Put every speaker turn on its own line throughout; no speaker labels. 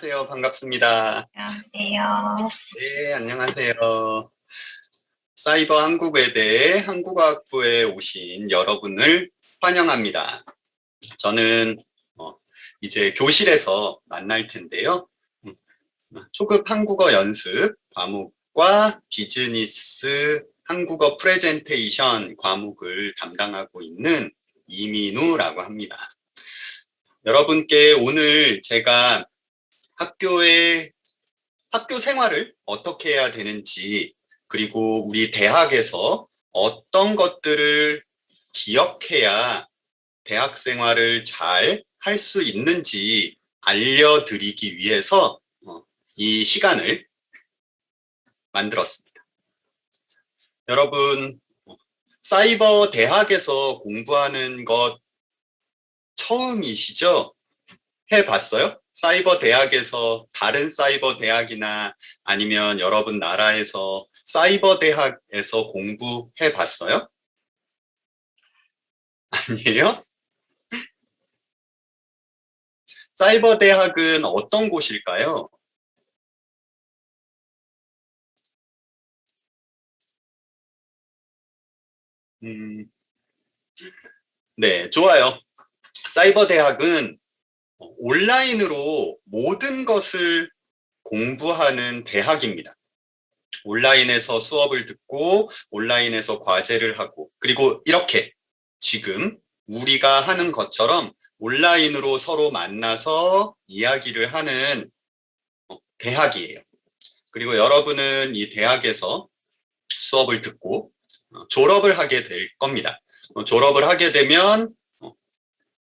안녕하세요. 반갑습니다.
안녕하세요.
네, 안녕하세요. 사이버 한국외대 한국어학부에 오신 여러분을 환영합니다. 저는 이제 교실에서 만날 텐데요. 초급 한국어 연습 과목과 비즈니스 한국어 프레젠테이션 과목을 담당하고 있는 이민우라고 합니다. 여러분께 오늘 제가 학교 생활을 어떻게 해야 되는지, 그리고 우리 대학에서 어떤 것들을 기억해야 대학 생활을 잘 할 수 있는지 알려드리기 위해서 이 시간을 만들었습니다. 여러분, 사이버 대학에서 공부하는 것 처음이시죠? 해봤어요? 사이버 대학에서 다른 사이버 대학이나 아니면 여러분 나라에서 사이버 대학에서 공부해 봤어요? 아니에요? 사이버 대학은 어떤 곳일까요? 네, 좋아요. 사이버 대학은 온라인으로 모든 것을 공부하는 대학입니다. 온라인에서 수업을 듣고 온라인에서 과제를 하고, 그리고 이렇게 지금 우리가 하는 것처럼 온라인으로 서로 만나서 이야기를 하는 대학이에요. 그리고 여러분은 이 대학에서 수업을 듣고 졸업을 하게 될 겁니다. 졸업을 하게 되면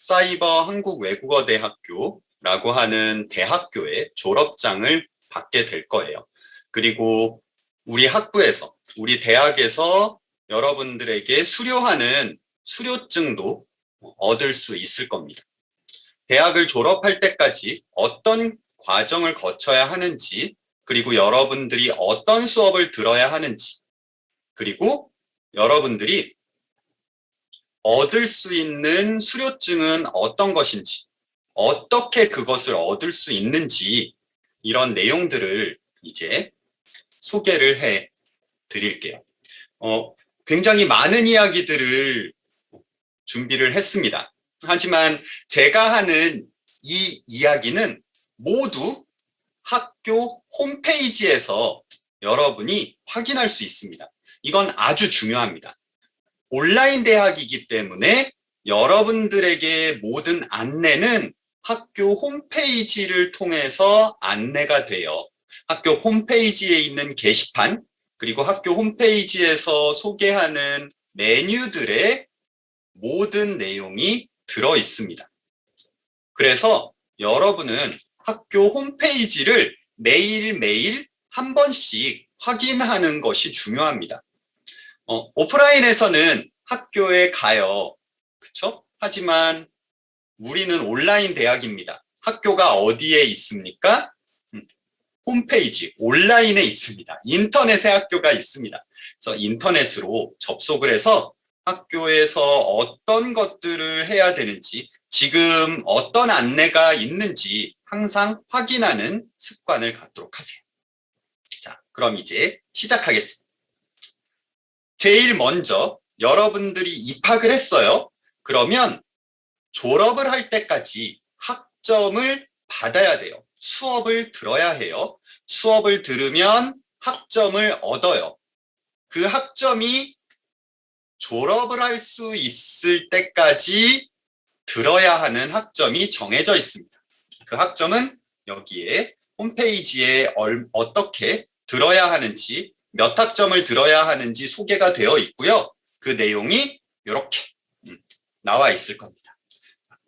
사이버 한국외국어대학교라고 하는 대학교의 졸업장을 받게 될 거예요. 그리고 우리 학부에서, 우리 대학에서 여러분들에게 수료하는 수료증도 얻을 수 있을 겁니다. 대학을 졸업할 때까지 어떤 과정을 거쳐야 하는지, 그리고 여러분들이 어떤 수업을 들어야 하는지, 그리고 여러분들이 얻을 수 있는 수료증은 어떤 것인지, 어떻게 그것을 얻을 수 있는지, 이런 내용들을 이제 소개를 해 드릴게요. 굉장히 많은 이야기들을 준비를 했습니다. 하지만 제가 하는 이 이야기는 모두 학교 홈페이지에서 여러분이 확인할 수 있습니다. 이건 아주 중요합니다. 온라인 대학이기 때문에 여러분들에게 모든 안내는 학교 홈페이지를 통해서 안내가 돼요. 학교 홈페이지에 있는 게시판, 그리고 학교 홈페이지에서 소개하는 메뉴들의 모든 내용이 들어 있습니다. 그래서 여러분은 학교 홈페이지를 매일매일 한 번씩 확인하는 것이 중요합니다. 오프라인에서는 학교에 가요. 그쵸? 하지만 우리는 온라인 대학입니다. 학교가 어디에 있습니까? 홈페이지, 온라인에 있습니다. 인터넷에 학교가 있습니다. 그래서 인터넷으로 접속을 해서 학교에서 어떤 것들을 해야 되는지, 지금 어떤 안내가 있는지 항상 확인하는 습관을 갖도록 하세요. 자, 그럼 이제 시작하겠습니다. 제일 먼저 여러분들이 입학을 했어요. 그러면 졸업을 할 때까지 학점을 받아야 돼요. 수업을 들어야 해요. 수업을 들으면 학점을 얻어요. 그 학점이 졸업을 할 수 있을 때까지 들어야 하는 학점이 정해져 있습니다. 그 학점은 여기에 홈페이지에 어떻게 들어야 하는지, 몇 학점을 들어야 하는지 소개가 되어 있고요. 그 내용이 이렇게 나와 있을 겁니다.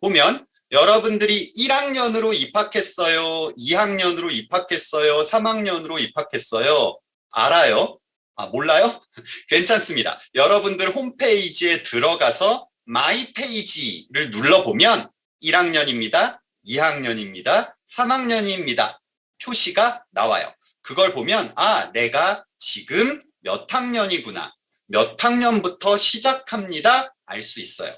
보면 여러분들이 1학년으로 입학했어요, 2학년으로 입학했어요, 3학년으로 입학했어요. 알아요? 몰라요? 괜찮습니다. 여러분들 홈페이지에 들어가서 마이 페이지를 눌러보면 1학년입니다, 2학년입니다, 3학년입니다. 표시가 나와요. 그걸 보면 내가 지금 몇 학년이구나, 몇 학년부터 시작합니다, 알 수 있어요.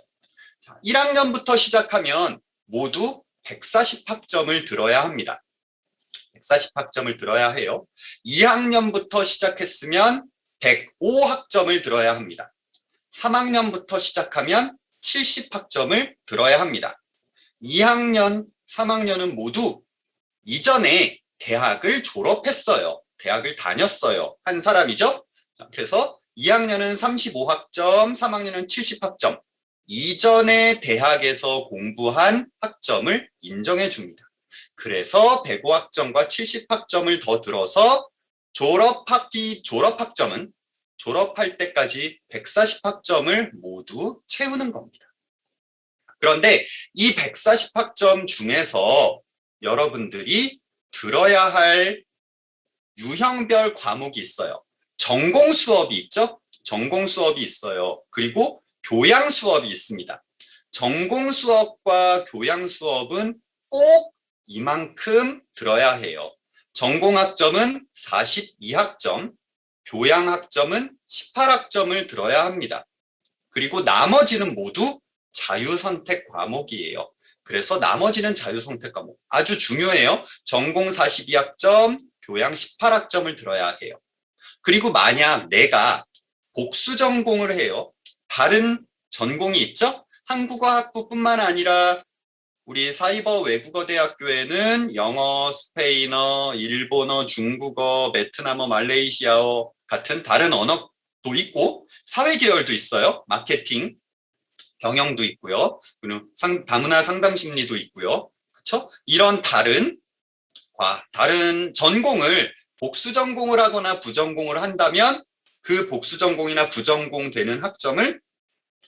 1학년부터 시작하면 모두 140학점을 들어야 합니다. 140학점을 들어야 해요. 2학년부터 시작했으면 105학점을 들어야 합니다. 3학년부터 시작하면 70학점을 들어야 합니다. 2학년, 3학년은 모두 이전에 대학을 졸업했어요. 대학을 다녔어요. 한 사람이죠. 그래서 2학년은 35학점, 3학년은 70학점. 이전에 대학에서 공부한 학점을 인정해 줍니다. 그래서 105학점과 70학점을 더 들어서 졸업학점은 졸업할 때까지 140학점을 모두 채우는 겁니다. 그런데 이 140학점 중에서 여러분들이 들어야 할 유형별 과목이 있어요. 전공 수업이 있죠? 전공 수업이 있어요. 그리고 교양 수업이 있습니다. 전공 수업과 교양 수업은 꼭 이만큼 들어야 해요. 전공 학점은 42학점, 교양 학점은 18학점을 들어야 합니다. 그리고 나머지는 모두 자유선택 과목이에요. 그래서 나머지는 자유선택 과목 아주 중요해요. 전공 42학점, 교양 18학점을 들어야 해요. 그리고 만약 내가 복수 전공을 해요. 다른 전공이 있죠? 한국어학부뿐만 아니라 우리 사이버 외국어 대학교에는 영어, 스페인어, 일본어, 중국어, 베트남어, 말레이시아어 같은 다른 언어도 있고 사회 계열도 있어요. 마케팅, 경영도 있고요. 그리고 다문화 상담 심리도 있고요. 그렇죠? 이런 다른 전공을 복수 전공을 하거나 부전공을 한다면 그 복수 전공이나 부전공 되는 학점을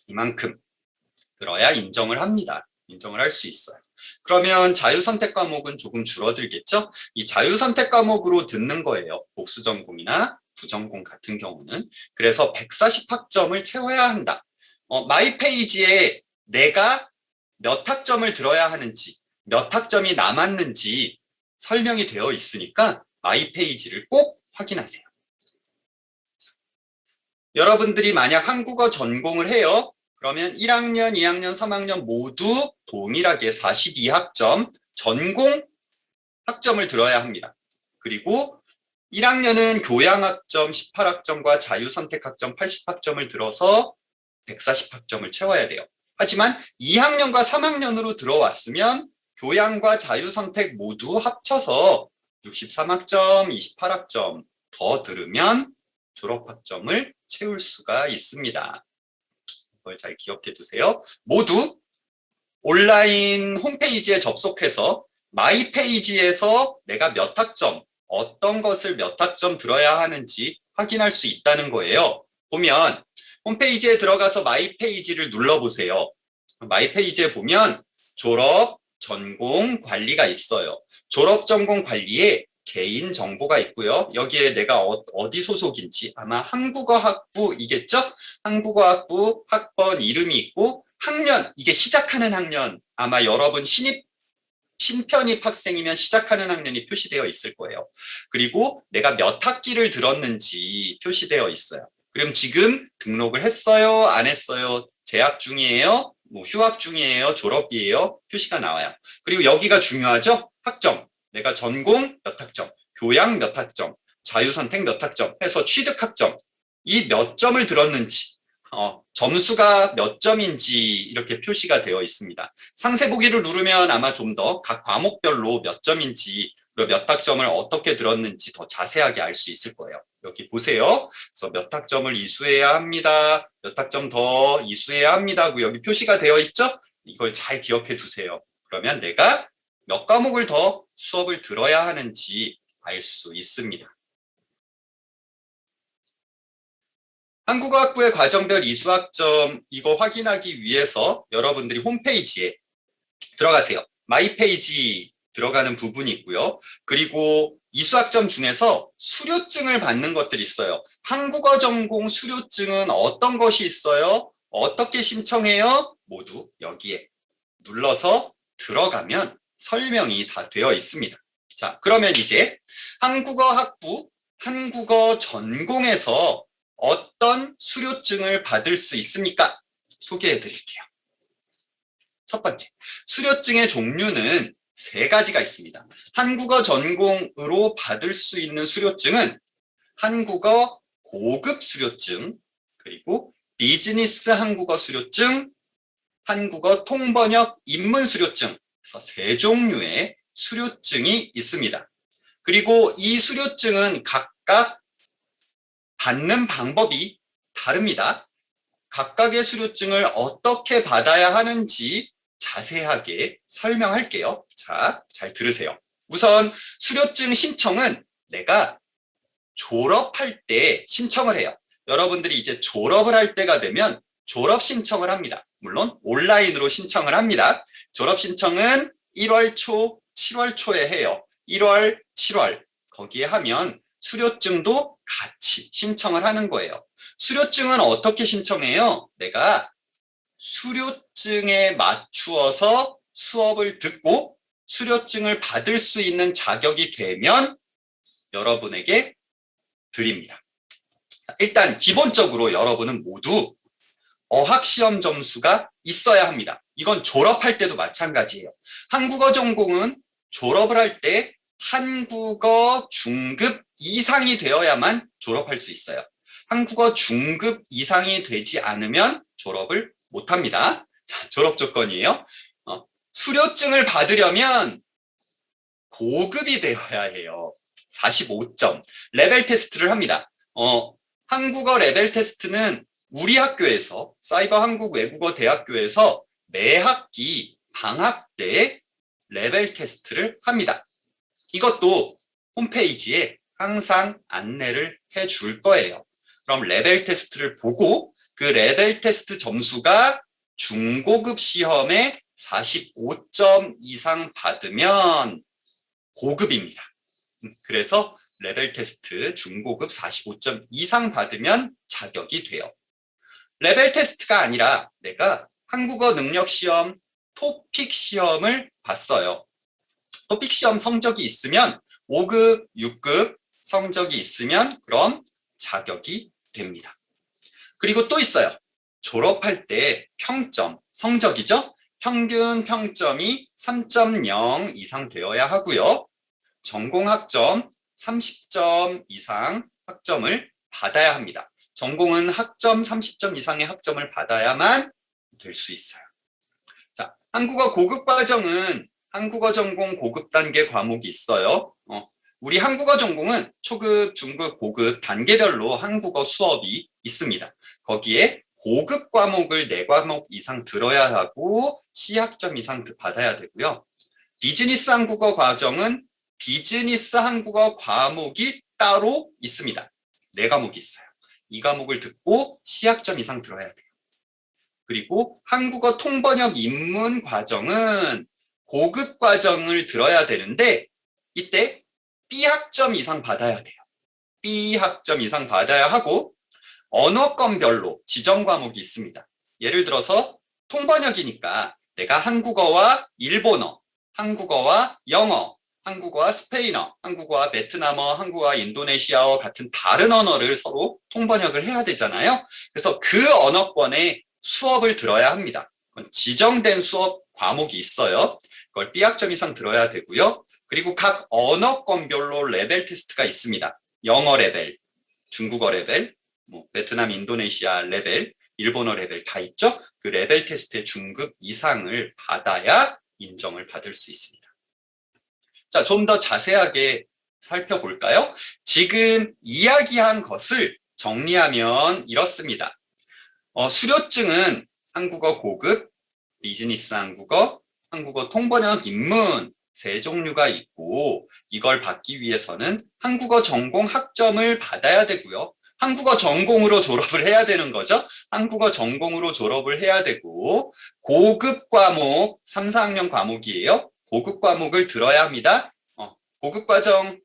이만큼 들어야 인정을 합니다. 인정을 할 수 있어요. 그러면 자유선택 과목은 조금 줄어들겠죠? 이 자유선택 과목으로 듣는 거예요. 복수 전공이나 부전공 같은 경우는. 그래서 140학점을 채워야 한다. 마이 페이지에 내가 몇 학점을 들어야 하는지, 몇 학점이 남았는지 설명이 되어 있으니까 마이 페이지를 꼭 확인하세요. 여러분들이 만약 한국어 전공을 해요. 그러면 1학년, 2학년, 3학년 모두 동일하게 42학점 전공 학점을 들어야 합니다. 그리고 1학년은 교양학점 18학점과 자유선택학점 80학점을 들어서 140학점을 채워야 돼요. 하지만 2학년과 3학년으로 들어왔으면 교양과 자유선택 모두 합쳐서 63학점, 28학점 더 들으면 졸업학점을 채울 수가 있습니다. 이걸 잘 기억해 두세요. 모두 온라인 홈페이지에 접속해서 마이 페이지에서 내가 몇 학점, 어떤 것을 몇 학점 들어야 하는지 확인할 수 있다는 거예요. 보면 홈페이지에 들어가서 마이 페이지를 눌러보세요. 마이 페이지에 보면 졸업, 전공, 관리가 있어요. 졸업, 전공, 관리에 개인 정보가 있고요. 여기에 내가 어디 소속인지 아마 한국어학부이겠죠? 한국어학부 학번 이름이 있고 학년, 이게 시작하는 학년, 아마 여러분 신편입 학생이면 시작하는 학년이 표시되어 있을 거예요. 그리고 내가 몇 학기를 들었는지 표시되어 있어요. 그럼 지금 등록을 했어요? 안 했어요? 재학 중이에요? 휴학 중이에요? 졸업이에요? 표시가 나와요. 그리고 여기가 중요하죠? 학점. 내가 전공 몇 학점, 교양 몇 학점, 자유선택 몇 학점 해서 취득학점. 이 몇 점을 들었는지, 점수가 몇 점인지 이렇게 표시가 되어 있습니다. 상세 보기를 누르면 아마 좀 더 각 과목별로 몇 점인지 그리고 몇 학점을 어떻게 들었는지 더 자세하게 알 수 있을 거예요. 여기 보세요. 그래서 몇 학점을 이수해야 합니다. 몇 학점 더 이수해야 합니다. 여기 표시가 되어 있죠? 이걸 잘 기억해 두세요. 그러면 내가 몇 과목을 더 수업을 들어야 하는지 알 수 있습니다. 한국어학부의 과정별 이수학점 이거 확인하기 위해서 여러분들이 홈페이지에 들어가세요. 마이 페이지 들어가는 부분이 있고요. 그리고 이수학점 중에서 수료증을 받는 것들이 있어요. 한국어 전공 수료증은 어떤 것이 있어요? 어떻게 신청해요? 모두 여기에 눌러서 들어가면 설명이 다 되어 있습니다. 자, 그러면 이제 한국어학부, 한국어 전공에서 어떤 수료증을 받을 수 있습니까? 소개해 드릴게요. 첫 번째, 수료증의 종류는 세 가지가 있습니다. 한국어 전공으로 받을 수 있는 수료증은 한국어 고급 수료증, 그리고 비즈니스 한국어 수료증, 한국어 통번역 입문 수료증, 그래서 세 종류의 수료증이 있습니다. 그리고 이 수료증은 각각 받는 방법이 다릅니다. 각각의 수료증을 어떻게 받아야 하는지 자세하게 설명할게요. 자, 잘 들으세요. 우선 수료증 신청은 내가 졸업할 때 신청을 해요. 여러분들이 이제 졸업을 할 때가 되면 졸업 신청을 합니다. 물론 온라인으로 신청을 합니다. 졸업 신청은 1월 초, 7월 초에 해요. 1월, 7월 거기에 하면 수료증도 같이 신청을 하는 거예요. 수료증은 어떻게 신청해요? 내가 수료증에 맞추어서 수업을 듣고 수료증을 받을 수 있는 자격이 되면 여러분에게 드립니다. 일단 기본적으로 여러분은 모두 어학시험 점수가 있어야 합니다. 이건 졸업할 때도 마찬가지예요. 한국어 전공은 졸업을 할 때 한국어 중급 이상이 되어야만 졸업할 수 있어요. 한국어 중급 이상이 되지 않으면 졸업을 못합니다. 자, 졸업 조건이에요. 수료증을 받으려면 고급이 되어야 해요. 45점. 레벨 테스트를 합니다. 한국어 레벨 테스트는 우리 학교에서 사이버 한국 외국어 대학교에서 매 학기 방학 때 레벨 테스트를 합니다. 이것도 홈페이지에 항상 안내를 해줄 거예요. 그럼 레벨 테스트를 보고 그 레벨 테스트 점수가 중고급 시험에 45점 이상 받으면 고급입니다. 그래서 레벨 테스트 중고급 45점 이상 받으면 자격이 돼요. 레벨 테스트가 아니라 내가 한국어 능력 시험, 토픽 시험을 봤어요. 토픽 시험 성적이 있으면 5급, 6급 성적이 있으면 그럼 자격이 됩니다. 그리고 또 있어요. 졸업할 때 평점, 성적이죠? 평균 평점이 3.0 이상 되어야 하고요. 전공 학점 30점 이상 학점을 받아야 합니다. 전공은 학점 30점 이상의 학점을 받아야만 될 수 있어요. 자, 한국어 고급 과정은 한국어 전공 고급 단계 과목이 있어요. 우리 한국어 전공은 초급, 중급, 고급 단계별로 한국어 수업이 있습니다. 거기에 고급 과목을 4과목 이상 들어야 하고 C학점 이상 받아야 되고요. 비즈니스 한국어 과정은 비즈니스 한국어 과목이 따로 있습니다. 4과목이 있어요. 이 과목을 듣고 C학점 이상 들어야 돼요. 그리고 한국어 통번역 입문 과정은 고급 과정을 들어야 되는데 이때 B학점 이상 받아야 돼요. B학점 이상 받아야 하고 언어권별로 지정 과목이 있습니다. 예를 들어서 통번역이니까 내가 한국어와 일본어, 한국어와 영어, 한국어와 스페인어, 한국어와 베트남어, 한국어와 인도네시아어 같은 다른 언어를 서로 통번역을 해야 되잖아요. 그래서 그 언어권의 수업을 들어야 합니다. 지정된 수업 과목이 있어요. 그걸 B학점 이상 들어야 되고요. 그리고 각 언어권별로 레벨 테스트가 있습니다. 영어 레벨, 중국어 레벨, 베트남, 인도네시아 레벨, 일본어 레벨 다 있죠? 그 레벨 테스트의 중급 이상을 받아야 인정을 받을 수 있습니다. 자, 좀 더 자세하게 살펴볼까요? 지금 이야기한 것을 정리하면 이렇습니다. 수료증은 한국어 고급, 비즈니스 한국어, 한국어 통번역 입문 3종류가 있고 이걸 받기 위해서는 한국어 전공 학점을 받아야 되고요. 한국어 전공으로 졸업을 해야 되는 거죠. 한국어 전공으로 졸업을 해야 되고 고급 과목, 3, 4학년 과목이에요. 고급 과목을 들어야 합니다. 고급 과정,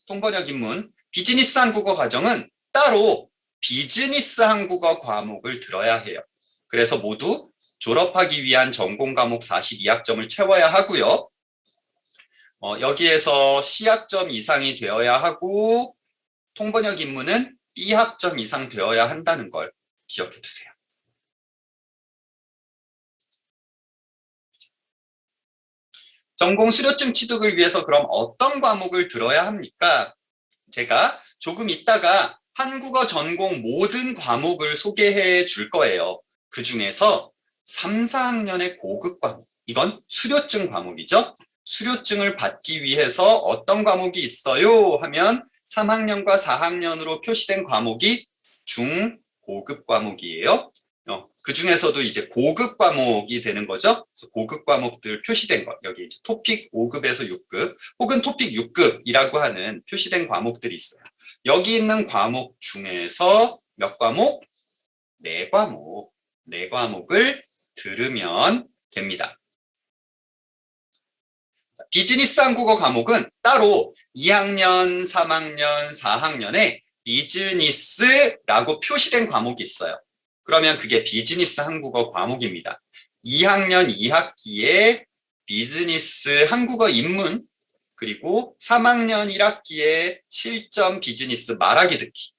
통번역 입문, 비즈니스 한국어 과정은 따로 비즈니스 한국어 과목을 들어야 해요. 그래서 모두 졸업하기 위한 전공 과목 42학점을 채워야 하고요. 여기에서 C학점 이상이 되어야 하고 통번역 입문은 B학점 이상 되어야 한다는 걸 기억해 두세요. 전공 수료증 취득을 위해서 그럼 어떤 과목을 들어야 합니까? 제가 조금 있다가 한국어 전공 모든 과목을 소개해 줄 거예요. 그 중에서 3, 4학년의 고급 과목, 이건 수료증 과목이죠. 수료증을 받기 위해서 어떤 과목이 있어요? 하면 3학년과 4학년으로 표시된 과목이 중고급 과목이에요. 그 중에서도 이제 고급 과목이 되는 거죠. 그래서 고급 과목들 표시된 것, 여기 이제 토픽 5급에서 6급 혹은 토픽 6급이라고 하는 표시된 과목들이 있어요. 여기 있는 과목 중에서 몇 과목? 4과목. 4과목을 들으면 됩니다. 비즈니스 한국어 과목은 따로 2학년, 3학년, 4학년에 비즈니스라고 표시된 과목이 있어요. 그러면 그게 비즈니스 한국어 과목입니다. 2학년 2학기에 비즈니스 한국어 입문, 그리고 3학년 1학기에 실전 비즈니스 말하기 듣기,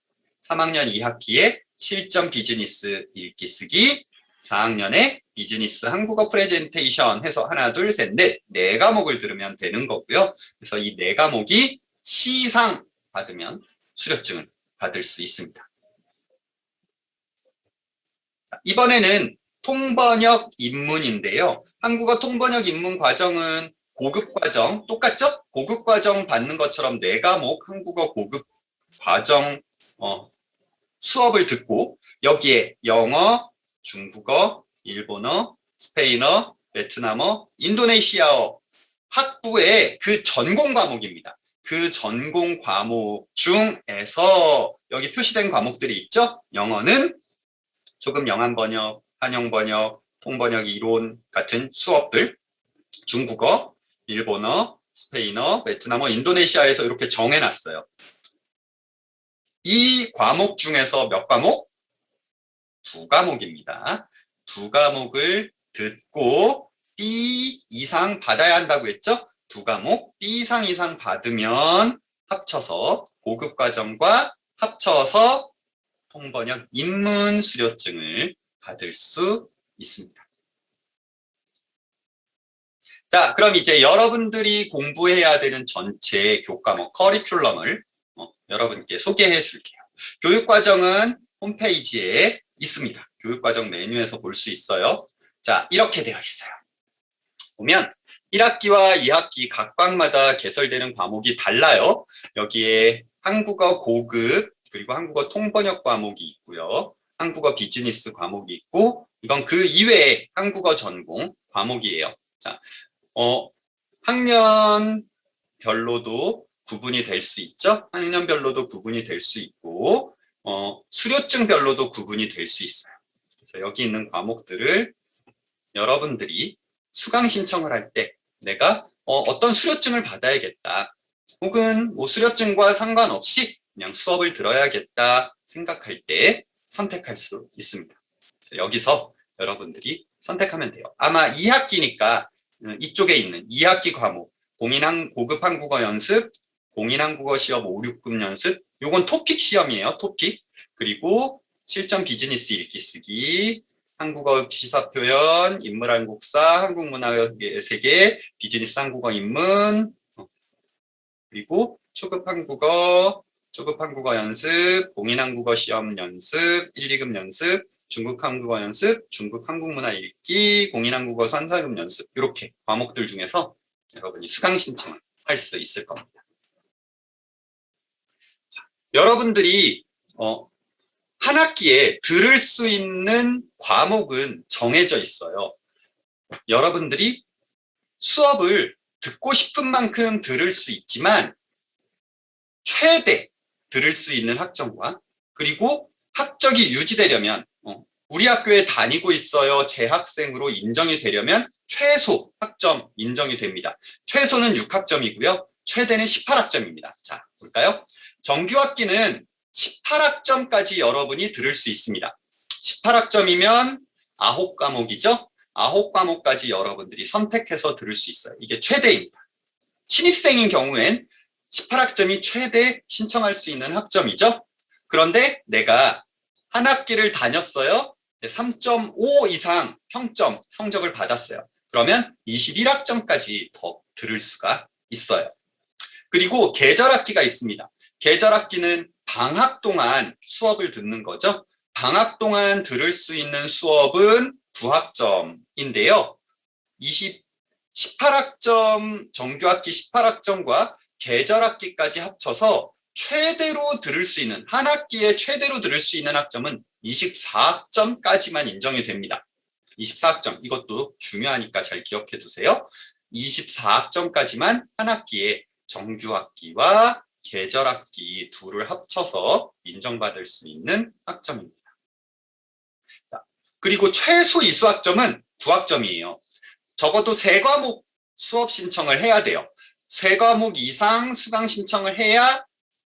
3학년 2학기에 실전 비즈니스 읽기 쓰기, 4학년에 비즈니스 한국어 프레젠테이션 해서 하나, 둘, 셋, 넷, 4과목을 들으면 되는 거고요. 그래서 이 4과목이 C이상 받으면 수료증을 받을 수 있습니다. 이번에는 통번역 입문인데요. 한국어 통번역 입문 과정은 고급 과정 똑같죠? 고급 과정 받는 것처럼 4과목 한국어 고급 과정 수업을 듣고 여기에 영어, 중국어, 일본어, 스페인어, 베트남어, 인도네시아어 학부의 그 전공 과목입니다. 그 전공 과목 중에서 여기 표시된 과목들이 있죠? 영어는 조금 영한 번역, 한영 번역, 통번역 이론 같은 수업들, 중국어, 일본어, 스페인어, 베트남어, 인도네시아에서 이렇게 정해놨어요. 이 과목 중에서 몇 과목? 2과목입니다. 2과목을 듣고 B 이상 받아야 한다고 했죠? 2과목 B 이상 받으면 합쳐서 고급 과정과 합쳐서 통번역 입문 수료증을 받을 수 있습니다. 자, 그럼 이제 여러분들이 공부해야 되는 전체 교과목 커리큘럼을 여러분께 소개해 줄게요. 교육과정은 홈페이지에 있습니다. 교육과정 메뉴에서 볼 수 있어요. 자, 이렇게 되어 있어요. 보면 1학기와 2학기 각각마다 개설되는 과목이 달라요. 여기에 한국어 고급, 그리고 한국어 통번역 과목이 있고요. 한국어 비즈니스 과목이 있고, 이건 그 이외에 한국어 전공 과목이에요. 자, 학년별로도 구분이 될 수 있죠. 학년별로도 구분이 될 수 있고, 수료증별로도 구분이 될 수 있어요. 그래서 여기 있는 과목들을 여러분들이 수강 신청을 할 때 내가 어떤 수료증을 받아야겠다, 혹은 뭐 수료증과 상관없이 그냥 수업을 들어야겠다 생각할 때 선택할 수 있습니다. 여기서 여러분들이 선택하면 돼요. 아마 2학기니까 이쪽에 있는 2학기 과목, 고급 한국어 연습, 공인 한국어 시험 5, 6급 연습, 요건 토픽 시험이에요. 토픽. 그리고 실전 비즈니스 읽기 쓰기, 한국어 시사 표현, 인물 한국사, 한국 문화의 세계, 비즈니스 한국어 입문, 그리고 초급 한국어 연습, 공인 한국어 시험 연습, 1, 2급 연습, 중국 한국어 연습, 중국 한국 문화 읽기, 공인 한국어 3, 4급 연습, 이렇게 과목들 중에서 여러분이 수강 신청을 할 수 있을 겁니다. 자, 여러분들이 한 학기에 들을 수 있는 과목은 정해져 있어요. 여러분들이 수업을 듣고 싶은 만큼 들을 수 있지만 최대 들을 수 있는 학점과, 그리고 학적이 유지되려면 우리 학교에 다니고 있어요, 재학생으로 인정이 되려면 최소 학점 인정이 됩니다. 최소는 6학점이고요. 최대는 18학점입니다. 자, 볼까요? 정규 학기는 18학점까지 여러분이 들을 수 있습니다. 18학점이면 9과목이죠? 9과목까지 여러분들이 선택해서 들을 수 있어요. 이게 최대입니다. 신입생인 경우엔 18학점이 최대 신청할 수 있는 학점이죠? 그런데 내가 한 학기를 다녔어요. 3.5 이상 평점 성적을 받았어요. 그러면 21학점까지 더 들을 수가 있어요. 그리고 계절학기가 있습니다. 계절학기는 방학 동안 수업을 듣는 거죠. 방학 동안 들을 수 있는 수업은 9학점인데요. 18학점, 정규학기 18학점과 계절학기까지 합쳐서 최대로 들을 수 있는, 한 학기에 최대로 들을 수 있는 학점은 24학점까지만 인정이 됩니다. 24학점, 이것도 중요하니까 잘 기억해 두세요. 24학점까지만 한 학기에 정규학기와 계절학기 둘을 합쳐서 인정받을 수 있는 학점입니다. 그리고 최소 이수학점은 9학점이에요. 적어도 3과목 수업 신청을 해야 돼요. 3과목 이상 수강 신청을 해야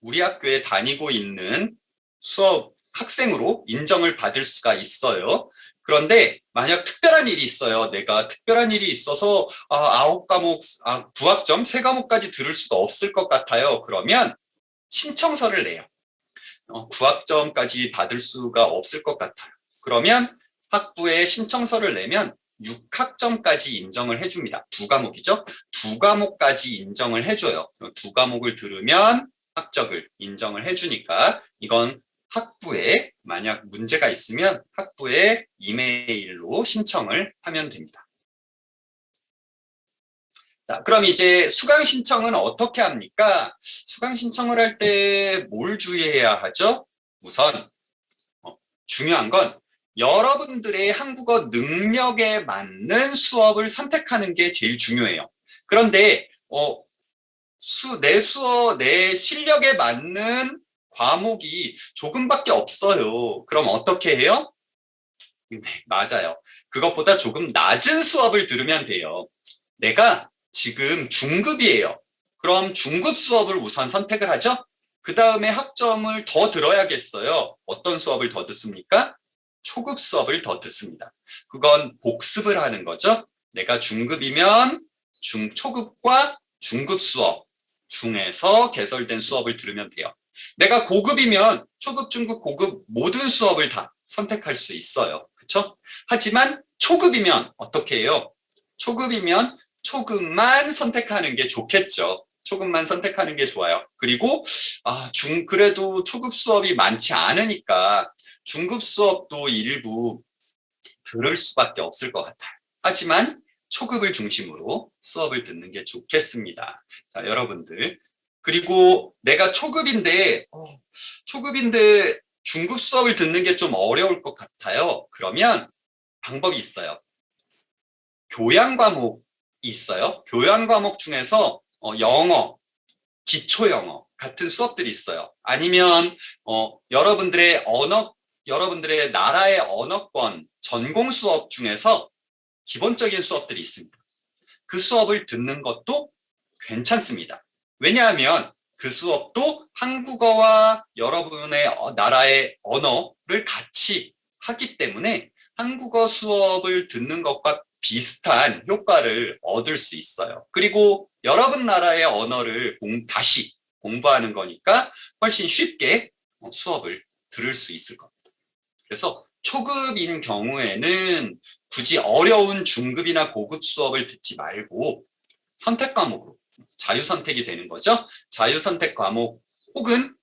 우리 학교에 다니고 있는 수업 학생으로 인정을 받을 수가 있어요. 그런데 만약 특별한 일이 있어요. 내가 특별한 일이 있어서 9과목, 9학점, 3과목까지 들을 수가 없을 것 같아요. 그러면 신청서를 내요. 9학점까지 받을 수가 없을 것 같아요. 그러면 학부에 신청서를 내면 6학점까지 인정을 해줍니다. 2과목이죠. 2과목까지 인정을 해줘요. 2과목을 들으면 학적을 인정을 해주니까 이건 학부에 만약 문제가 있으면 학부에 이메일로 신청을 하면 됩니다. 자, 그럼 이제 수강 신청은 어떻게 합니까? 수강 신청을 할 때 뭘 주의해야 하죠? 우선 중요한 건 여러분들의 한국어 능력에 맞는 수업을 선택하는 게 제일 중요해요. 그런데 내 실력에 맞는 과목이 조금밖에 없어요. 그럼 어떻게 해요? 네, 맞아요. 그것보다 조금 낮은 수업을 들으면 돼요. 내가 지금 중급이에요. 그럼 중급 수업을 우선 선택을 하죠. 그 다음에 학점을 더 들어야겠어요. 어떤 수업을 더 듣습니까? 초급 수업을 더 듣습니다. 그건 복습을 하는 거죠. 내가 중급이면 초급과 중급 수업 중에서 개설된 수업을 들으면 돼요. 내가 고급이면 초급, 중급, 고급 모든 수업을 다 선택할 수 있어요. 그렇죠? 하지만 초급이면 어떻게 해요? 초급이면 초급만 선택하는 게 좋겠죠. 초급만 선택하는 게 좋아요. 그리고 그래도 초급 수업이 많지 않으니까 중급 수업도 일부 들을 수밖에 없을 것 같아요. 하지만 초급을 중심으로 수업을 듣는 게 좋겠습니다. 자, 여러분들. 그리고 내가 초급인데 중급 수업을 듣는 게 좀 어려울 것 같아요. 그러면 방법이 있어요. 교양 과목이 있어요. 교양 과목 중에서 영어, 기초 영어 같은 수업들이 있어요. 아니면 여러분들의 나라의 언어권 전공 수업 중에서 기본적인 수업들이 있습니다. 그 수업을 듣는 것도 괜찮습니다. 왜냐하면 그 수업도 한국어와 여러분의 나라의 언어를 같이 하기 때문에 한국어 수업을 듣는 것과 비슷한 효과를 얻을 수 있어요. 그리고 여러분 나라의 언어를 다시 공부하는 거니까 훨씬 쉽게 수업을 들을 수 있을 겁니다. 그래서 초급인 경우에는 굳이 어려운 중급이나 고급 수업을 듣지 말고 선택 과목으로 자유선택이 되는 거죠. 자유선택 과목 혹은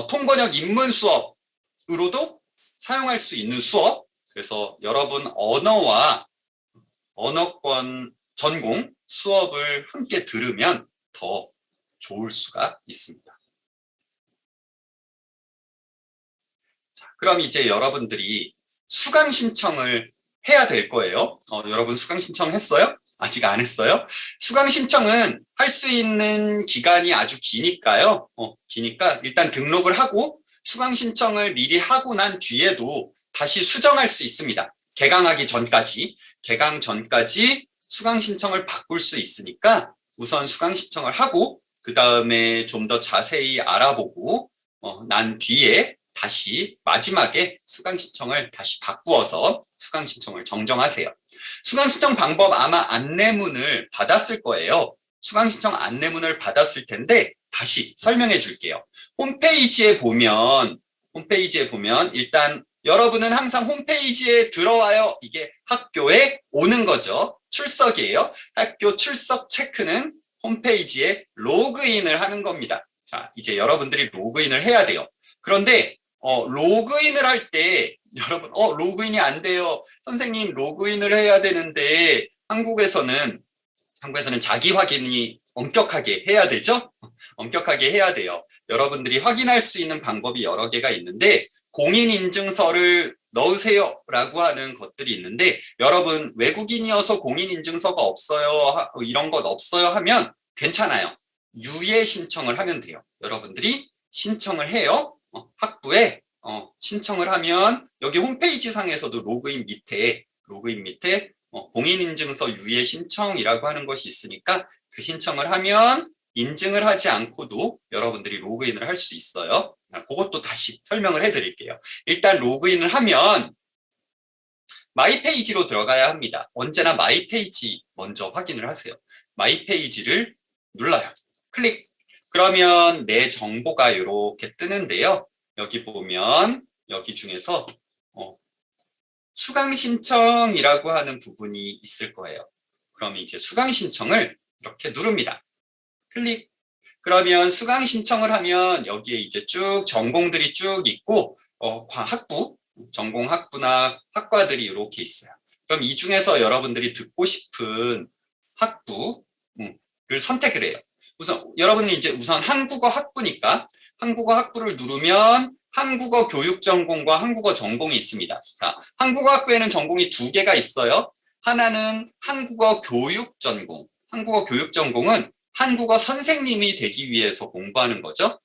통번역 입문 수업으로도 사용할 수 있는 수업. 그래서 여러분 언어와 언어권 전공 수업을 함께 들으면 더 좋을 수가 있습니다. 자, 그럼 이제 여러분들이 수강 신청을 해야 될 거예요. 여러분 수강 신청했어요? 아직 안 했어요? 수강 신청은 할 수 있는 기간이 아주 기니까요. 기니까 일단 등록을 하고 수강 신청을 미리 하고 난 뒤에도 다시 수정할 수 있습니다. 개강하기 전까지. 개강 전까지 수강 신청을 바꿀 수 있으니까 우선 수강 신청을 하고 그 다음에 좀 더 자세히 알아보고 난 뒤에 다시 마지막에 수강 신청을 다시 바꾸어서 수강 신청을 정정하세요. 수강 신청 방법 아마 안내문을 받았을 거예요. 수강 신청 안내문을 받았을 텐데 다시 설명해 줄게요. 홈페이지에 보면 일단 여러분은 항상 홈페이지에 들어와요. 이게 학교에 오는 거죠. 출석이에요. 학교 출석 체크는 홈페이지에 로그인을 하는 겁니다. 자, 이제 여러분들이 로그인을 해야 돼요. 그런데 로그인을 할 때 여러분 로그인이 안 돼요. 선생님 로그인을 해야 되는데 한국에서는 자기 확인이 엄격하게 해야 되죠? 엄격하게 해야 돼요. 여러분들이 확인할 수 있는 방법이 여러 개가 있는데 공인인증서를 넣으세요 라고 하는 것들이 있는데 여러분 외국인이어서 공인인증서가 없어요 이런 것 없어요 하면 괜찮아요. 유예 신청을 하면 돼요. 여러분들이 신청을 해요. 학부에 신청을 하면 여기 홈페이지 상에서도 로그인 밑에 공인인증서 유예 신청이라고 하는 것이 있으니까 그 신청을 하면 인증을 하지 않고도 여러분들이 로그인을 할 수 있어요. 그것도 다시 설명을 해드릴게요. 일단 로그인을 하면 마이페이지로 들어가야 합니다. 언제나 마이페이지 먼저 확인을 하세요. 마이페이지를 눌러요. 클릭. 그러면 내 정보가 이렇게 뜨는데요. 여기 보면 여기 중에서 수강 신청이라고 하는 부분이 있을 거예요. 그럼 이제 수강 신청을 이렇게 누릅니다. 클릭. 그러면 수강 신청을 하면 여기에 이제 쭉 전공들이 쭉 있고 학부, 전공 학부나 학과들이 이렇게 있어요. 그럼 이 중에서 여러분들이 듣고 싶은 학부를 선택을 해요. 여러분이 이제 우선 한국어 학부니까 한국어 학부를 누르면 한국어 교육 전공과 한국어 전공이 있습니다. 자, 한국어 학부에는 전공이 두 개가 있어요. 하나는 한국어 교육 전공. 한국어 교육 전공은 한국어 선생님이 되기 위해서 공부하는 거죠.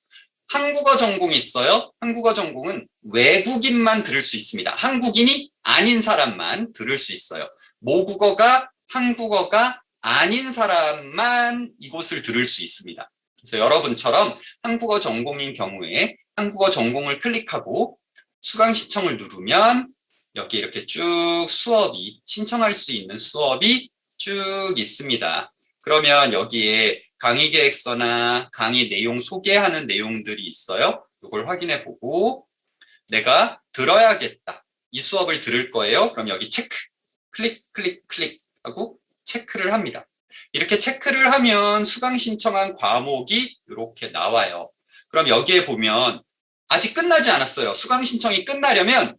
한국어 전공이 있어요. 한국어 전공은 외국인만 들을 수 있습니다. 한국인이 아닌 사람만 들을 수 있어요. 모국어가 한국어가 아닌 사람만 이곳을 들을 수 있습니다. 그래서 여러분처럼 한국어 전공인 경우에 한국어 전공을 클릭하고 수강 신청을 누르면 여기 이렇게 쭉 수업이 신청할 수 있는 수업이 쭉 있습니다. 그러면 여기에 강의 계획서나 강의 내용 소개하는 내용들이 있어요. 이걸 확인해 보고 내가 들어야겠다. 이 수업을 들을 거예요. 그럼 여기 체크, 클릭, 클릭, 클릭 하고 체크를 합니다. 이렇게 체크를 하면 수강 신청한 과목이 이렇게 나와요. 그럼 여기에 보면 아직 끝나지 않았어요. 수강 신청이 끝나려면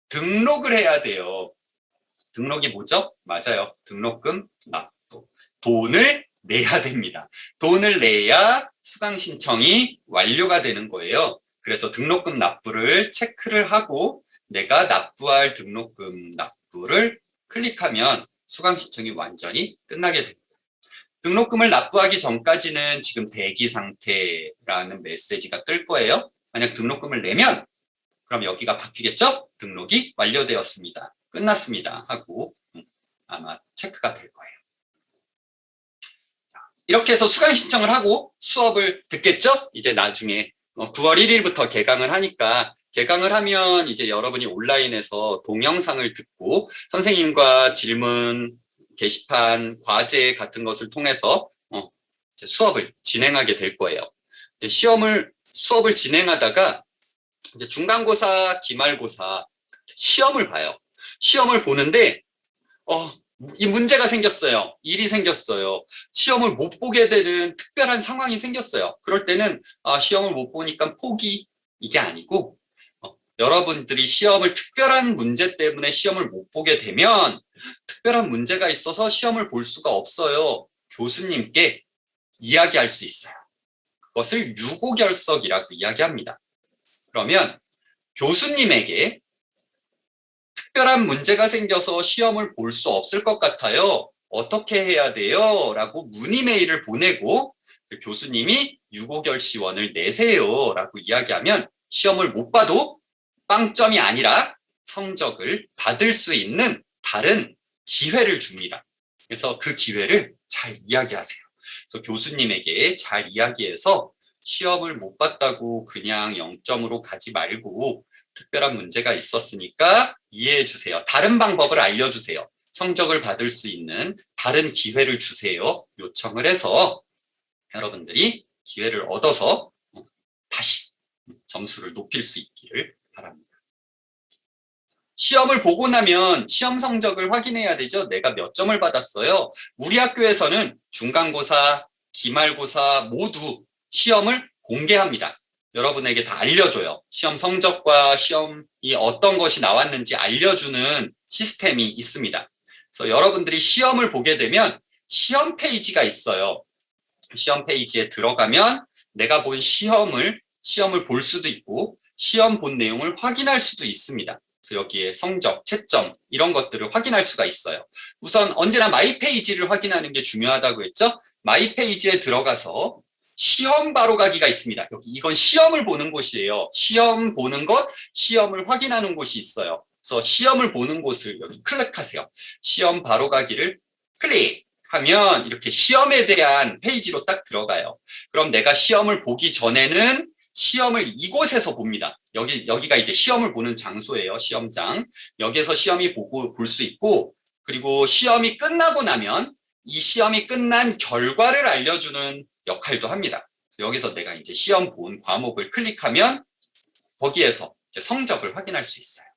등록을 해야 돼요. 등록이 뭐죠? 맞아요. 등록금 납부. 돈을 내야 됩니다. 돈을 내야 수강 신청이 완료가 되는 거예요. 그래서 등록금 납부를 체크를 하고 내가 납부할 등록금 납부를 클릭하면 수강 신청이 완전히 끝나게 됩니다. 등록금을 납부하기 전까지는 지금 대기 상태라는 메시지가 뜰 거예요. 만약 등록금을 내면 그럼 여기가 바뀌겠죠? 등록이 완료되었습니다. 끝났습니다. 하고 아마 체크가 될 거예요. 자, 이렇게 해서 수강 신청을 하고 수업을 듣겠죠? 이제 나중에 9월 1일부터 개강을 하니까 개강을 하면 이제 여러분이 온라인에서 동영상을 듣고 선생님과 질문, 게시판, 과제 같은 것을 통해서 수업을 진행하게 될 거예요. 수업을 진행하다가 이제 중간고사, 기말고사 시험을 봐요. 시험을 보는데 이 문제가 생겼어요. 일이 생겼어요. 시험을 못 보게 되는 특별한 상황이 생겼어요. 그럴 때는 시험을 못 보니까 포기 이게 아니고 여러분들이 특별한 문제 때문에 시험을 못 보게 되면 특별한 문제가 있어서 시험을 볼 수가 없어요. 교수님께 이야기할 수 있어요. 그것을 유고결석이라고 이야기합니다. 그러면 교수님에게 특별한 문제가 생겨서 시험을 볼 수 없을 것 같아요. 어떻게 해야 돼요? 라고 문의 메일을 보내고 교수님이 유고결시원을 내세요. 라고 이야기하면 시험을 못 봐도 빵점이 아니라 성적을 받을 수 있는 다른 기회를 줍니다. 그래서 그 기회를 잘 이야기하세요. 그래서 교수님에게 잘 이야기해서 시험을 못 봤다고 그냥 0점으로 가지 말고 특별한 문제가 있었으니까 이해해 주세요. 다른 방법을 알려주세요. 성적을 받을 수 있는 다른 기회를 주세요. 요청을 해서 여러분들이 기회를 얻어서 다시 점수를 높일 수 있기를 바랍니다. 시험을 보고 나면 시험 성적을 확인해야 되죠. 내가 몇 점을 받았어요. 우리 학교에서는 중간고사, 기말고사 모두 시험을 공개합니다. 여러분에게 다 알려줘요. 시험 성적과 시험이 어떤 것이 나왔는지 알려주는 시스템이 있습니다. 그래서 여러분들이 시험을 보게 되면 시험 페이지가 있어요. 시험 페이지에 들어가면 내가 본 시험을 볼 수도 있고 시험 본 내용을 확인할 수도 있습니다. 그래서 여기에 성적, 채점 이런 것들을 확인할 수가 있어요. 우선 언제나 마이 페이지를 확인하는 게 중요하다고 했죠. 마이 페이지에 들어가서 시험 바로가기가 있습니다. 여기 이건 시험을 보는 곳이에요. 시험 보는 것, 시험을 확인하는 곳이 있어요. 그래서 시험을 보는 곳을 여기 클릭하세요. 시험 바로가기를 클릭하면 이렇게 시험에 대한 페이지로 딱 들어가요. 그럼 내가 시험을 보기 전에는 시험을 이곳에서 봅니다. 여기가 이제 시험을 보는 장소예요. 시험장. 여기에서 시험이 볼 수 있고, 그리고 시험이 끝나고 나면 이 시험이 끝난 결과를 알려주는 역할도 합니다. 그래서 여기서 내가 이제 시험 본 과목을 클릭하면 거기에서 이제 성적을 확인할 수 있어요.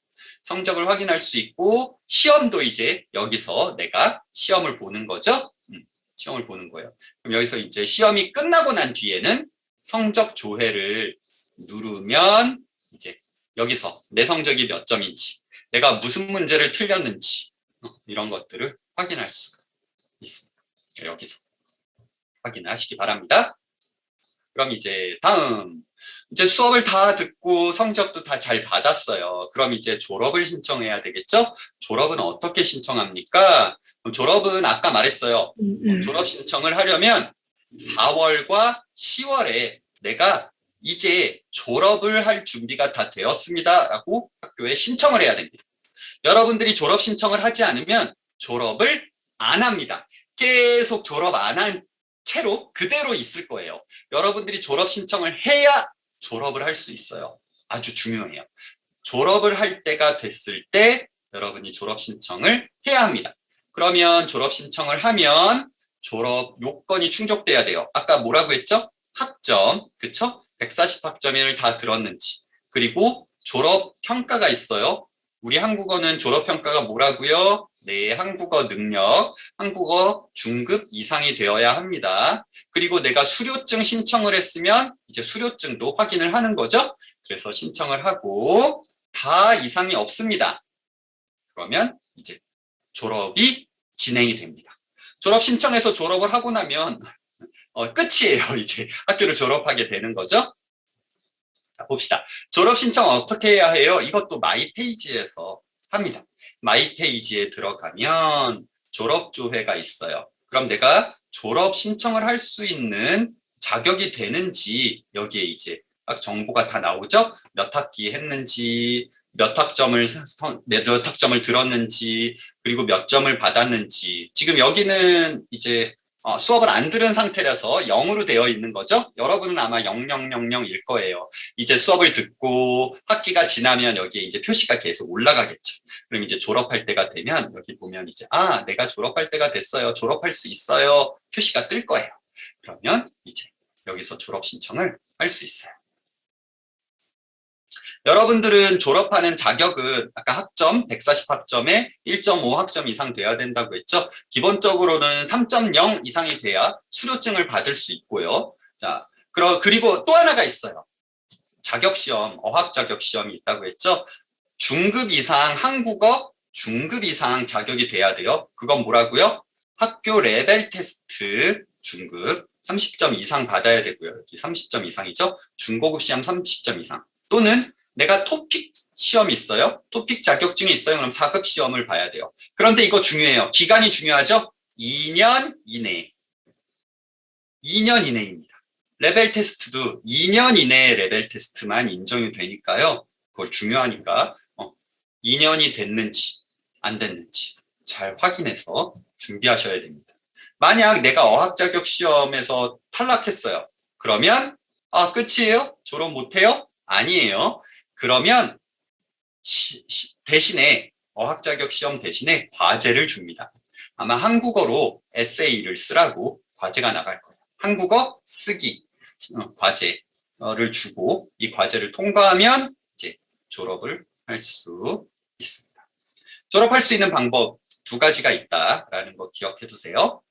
성적을 확인할 수 있고 시험도 이제 여기서 내가 시험을 보는 거죠. 시험을 보는 거예요. 그럼 여기서 이제 시험이 끝나고 난 뒤에는 성적 조회를 누르면 이제 여기서 내 성적이 몇 점인지, 내가 무슨 문제를 틀렸는지 이런 것들을 확인할 수가 있습니다. 여기서 확인하시기 바랍니다. 그럼 이제 다음, 이제 수업을 다 듣고 성적도 다 잘 받았어요. 그럼 이제 졸업을 신청해야 되겠죠? 졸업은 어떻게 신청합니까? 그럼 졸업은 아까 말했어요. 졸업 신청을 하려면 4월과 10월에 내가 이제 졸업을 할 준비가 다 되었습니다 라고 학교에 신청을 해야 됩니다. 여러분들이 졸업 신청을 하지 않으면 졸업을 안 합니다. 계속 졸업 안 한 채로 그대로 있을 거예요. 여러분들이 졸업 신청을 해야 졸업을 할 수 있어요. 아주 중요해요. 졸업을 할 때가 됐을 때 여러분이 졸업 신청을 해야 합니다. 그러면 졸업 신청을 하면 졸업 요건이 충족돼야 돼요. 아까 뭐라고 했죠? 학점, 그쵸? 140학점을 다 들었는지, 그리고 졸업 평가가 있어요. 우리 한국어는 졸업 평가가 뭐라고요? 네, 한국어 능력, 한국어 중급 이상이 되어야 합니다. 그리고 내가 수료증 신청을 했으면 이제 수료증도 확인을 하는 거죠. 그래서 신청을 하고 다 이상이 없습니다. 그러면 이제 졸업이 진행이 됩니다. 졸업 신청해서 졸업을 하고 나면 끝이에요. 이제 학교를 졸업하게 되는 거죠. 자, 봅시다. 졸업 신청 어떻게 해야 해요? 이것도 마이 페이지에서 합니다. 마이 페이지에 들어가면 졸업 조회가 있어요. 그럼 내가 졸업 신청을 할 수 있는 자격이 되는지 여기에 이제 각 정보가 다 나오죠? 몇 학기 했는지, 몇 학점을 들었는지, 그리고 몇 점을 받았는지. 지금 여기는 이제 수업을 안 들은 상태라서 0으로 되어 있는 거죠. 여러분은 아마 0000일 거예요. 이제 수업을 듣고 학기가 지나면 여기에 이제 표시가 계속 올라가겠죠. 그럼 이제 졸업할 때가 되면 여기 보면 이제 내가 졸업할 때가 됐어요. 졸업할 수 있어요. 표시가 뜰 거예요. 그러면 이제 여기서 졸업 신청을 할 수 있어요. 여러분들은 졸업하는 자격은 아까 학점 140학점에 1.5학점 이상 돼야 된다고 했죠. 기본적으로는 3.0 이상이 돼야 수료증을 받을 수 있고요. 자, 그리고 또 하나가 있어요. 자격시험, 어학 자격시험이 있다고 했죠. 중급 이상 한국어 중급 이상 자격이 돼야 돼요. 그건 뭐라고요? 학교 레벨 테스트 중급 30점 이상 받아야 되고요. 여기 30점 이상이죠. 중고급 시험 30점 이상. 또는 내가 토픽 시험이 있어요. 토픽 자격증이 있어요. 그럼 4급 시험을 봐야 돼요. 그런데 이거 중요해요. 기간이 중요하죠. 2년 이내. 2년 이내입니다. 레벨 테스트도 2년 이내의 레벨 테스트만 인정이 되니까요. 그걸 중요하니까 2년이 됐는지 안 됐는지 잘 확인해서 준비하셔야 됩니다. 만약 내가 어학 자격 시험에서 탈락했어요. 그러면 끝이에요? 졸업 못해요? 아니에요. 그러면 대신에 어학 자격 시험 대신에 과제를 줍니다. 아마 한국어로 에세이를 쓰라고 과제가 나갈 거예요. 한국어 쓰기 과제를 주고 이 과제를 통과하면 이제 졸업을 할 수 있습니다. 졸업할 수 있는 방법 두 가지가 있다라는 거 기억해 두세요.